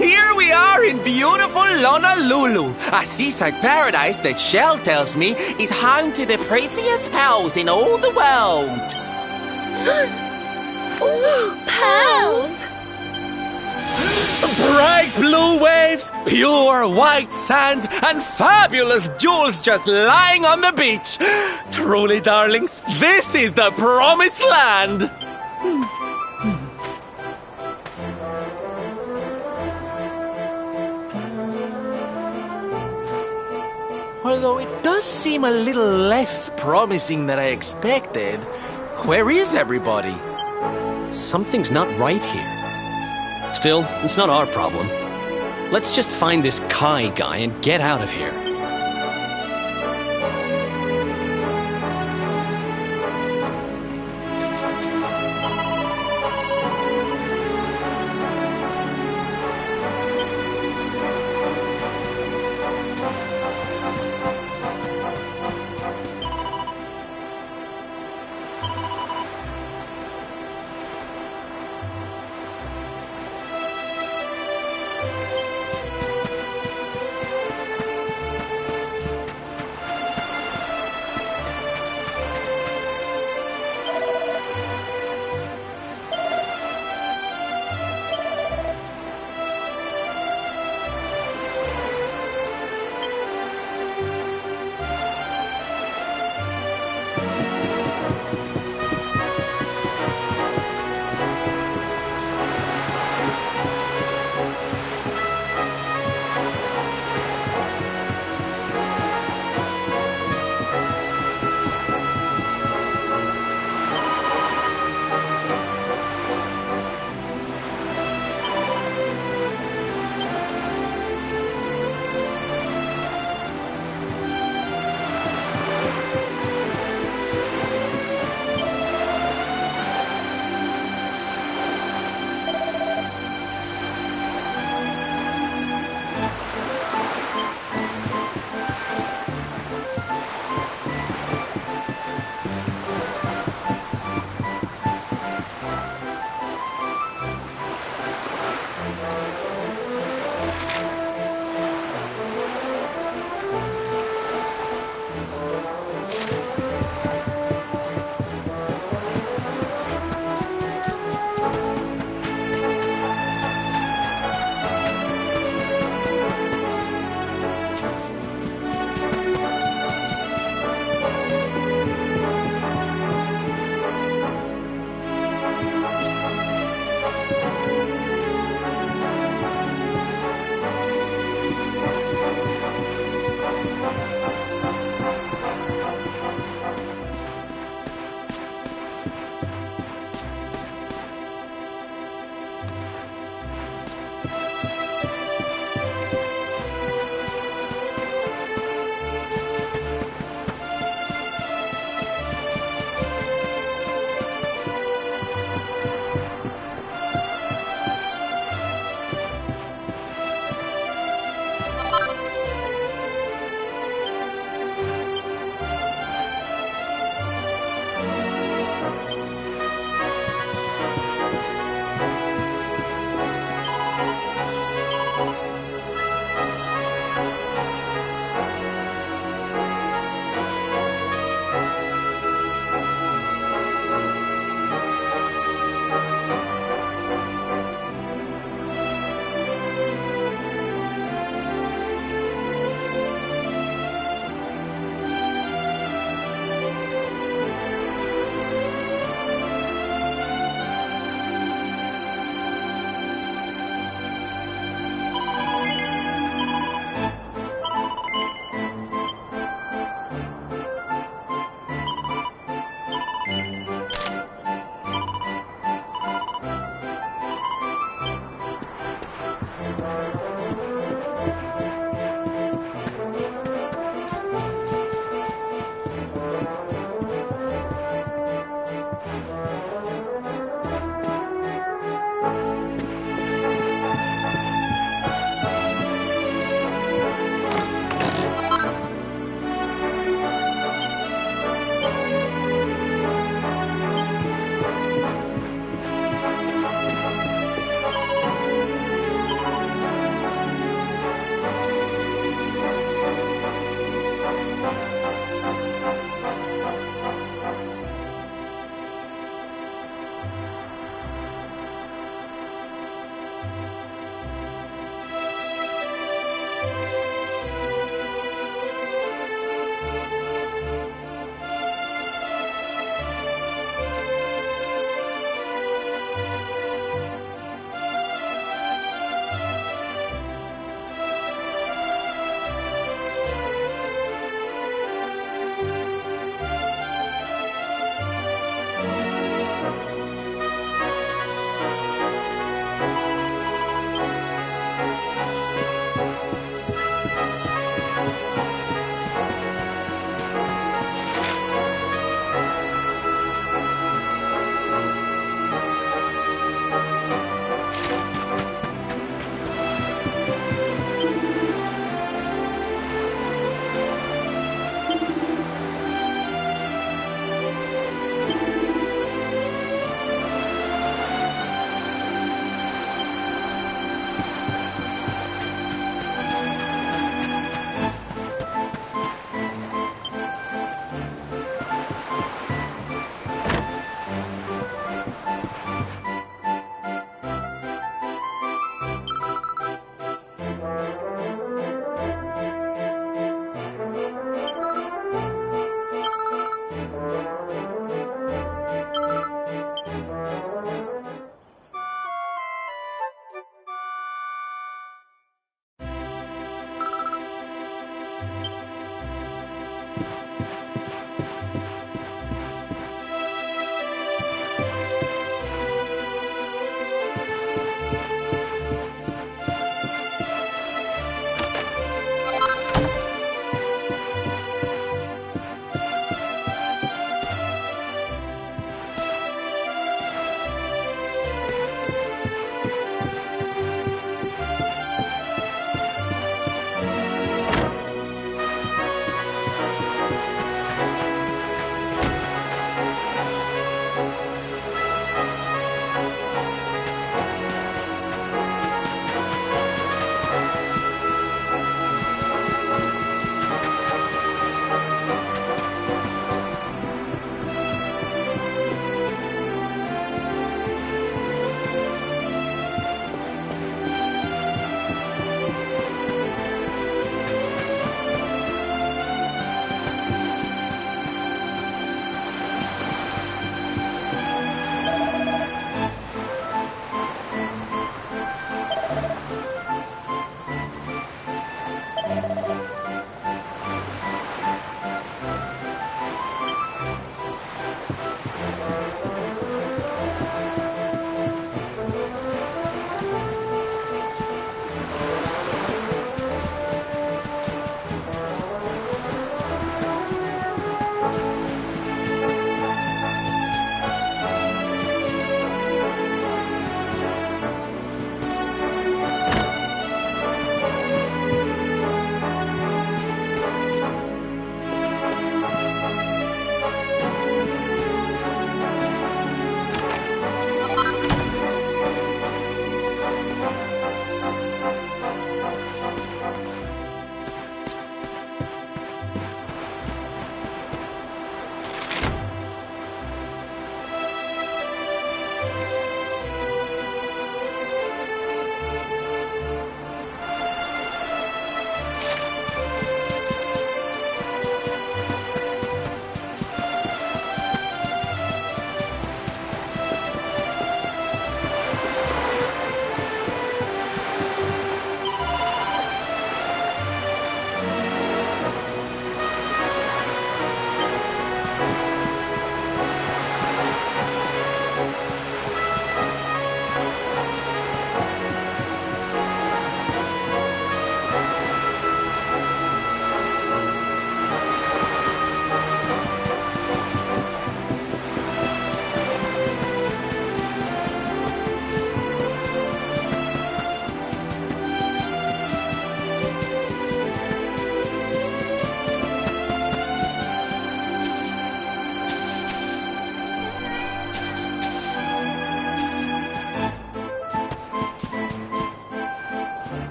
Here we are in beautiful Honolulu, a seaside paradise that Shell tells me is home to the prettiest pearls in all the world. Ooh, pearls! Bright blue waves, pure white sands, and fabulous jewels just lying on the beach. Truly, darlings, this is the promised land. Although it does seem a little less promising than I expected. Where is everybody? Something's not right here. Still, it's not our problem. Let's just find this Kai guy and get out of here.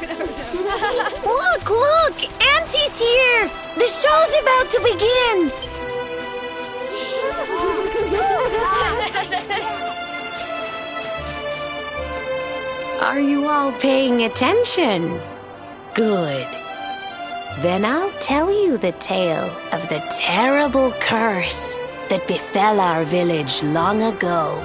Look, look! Auntie's here! The show's about to begin! Are you all paying attention? Good. Then I'll tell you the tale of the terrible curse that befell our village long ago.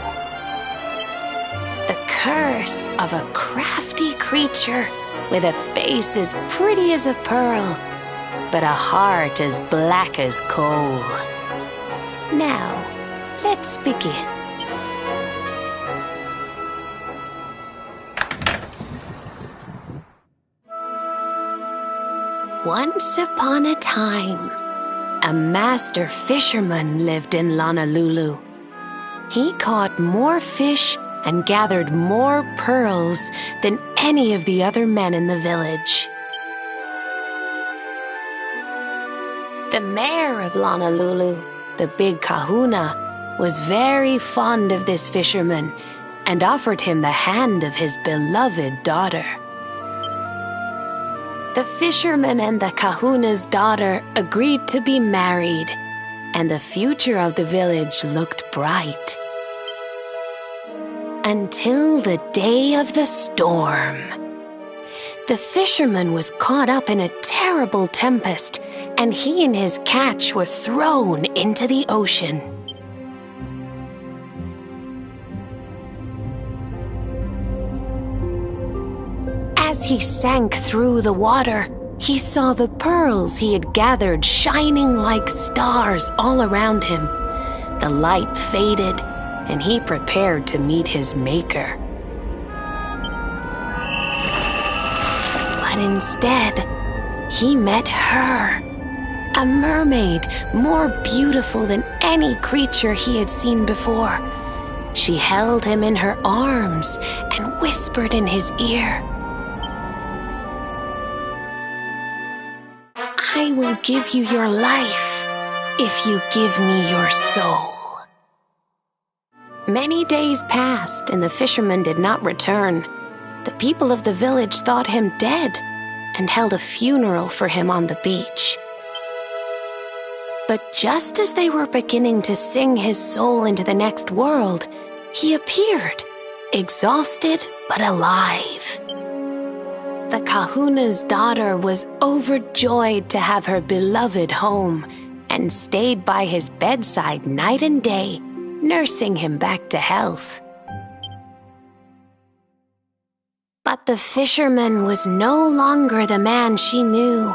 The curse of a crafty creature with a face as pretty as a pearl, but a heart as black as coal. Now, let's begin. Once upon a time, a master fisherman lived in Honolulu. He caught more fish and gathered more pearls than any of the other men in the village. The mayor of Honolulu, the big kahuna, was very fond of this fisherman and offered him the hand of his beloved daughter. The fisherman and the kahuna's daughter agreed to be married, and the future of the village looked bright. Until the day of the storm. The fisherman was caught up in a terrible tempest, and he and his catch were thrown into the ocean. As he sank through the water, he saw the pearls he had gathered shining like stars all around him. The light faded, and he prepared to meet his maker. But instead, he met her, a mermaid more beautiful than any creature he had seen before. She held him in her arms and whispered in his ear, "I will give you your life if you give me your soul." Many days passed, and the fisherman did not return. The people of the village thought him dead and held a funeral for him on the beach. But just as they were beginning to sing his soul into the next world, he appeared, exhausted but alive. The kahuna's daughter was overjoyed to have her beloved home and stayed by his bedside night and day, nursing him back to health. But the fisherman was no longer the man she knew.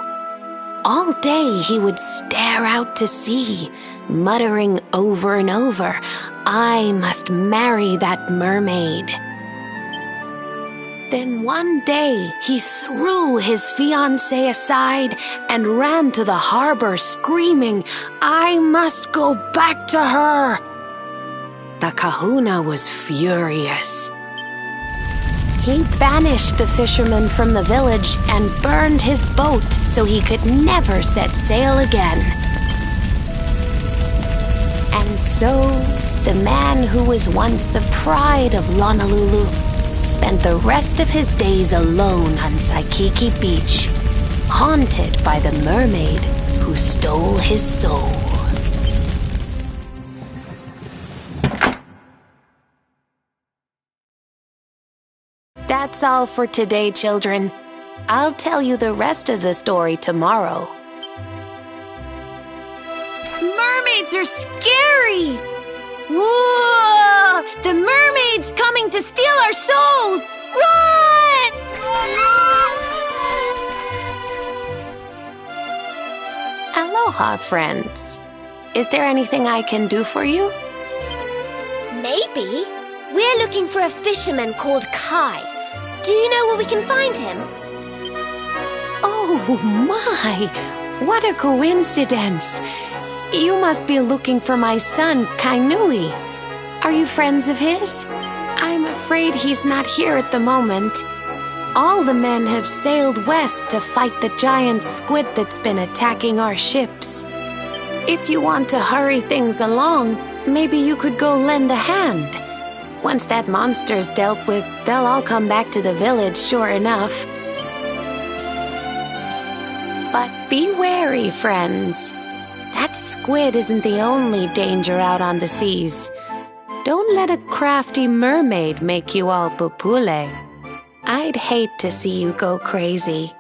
All day he would stare out to sea, muttering over and over, "I must marry that mermaid." Then one day he threw his fiancée aside and ran to the harbor screaming, "I must go back to her." The kahuna was furious. He banished the fisherman from the village and burned his boat so he could never set sail again. And so, the man who was once the pride of Honolulu spent the rest of his days alone on Saikiki Beach, haunted by the mermaid who stole his soul. That's all for today, children. I'll tell you the rest of the story tomorrow. Mermaids are scary! Whoa! The mermaid's coming to steal our souls! Run! Aloha, friends. Is there anything I can do for you? Maybe. We're looking for a fisherman called Kai. Do you know where we can find him? Oh my! What a coincidence! You must be looking for my son, Kainui. Are you friends of his? I'm afraid he's not here at the moment. All the men have sailed west to fight the giant squid that's been attacking our ships. If you want to hurry things along, maybe you could go lend a hand. Once that monster's dealt with, they'll all come back to the village, sure enough. But be wary, friends. That squid isn't the only danger out on the seas. Don't let a crafty mermaid make you all pupule. I'd hate to see you go crazy.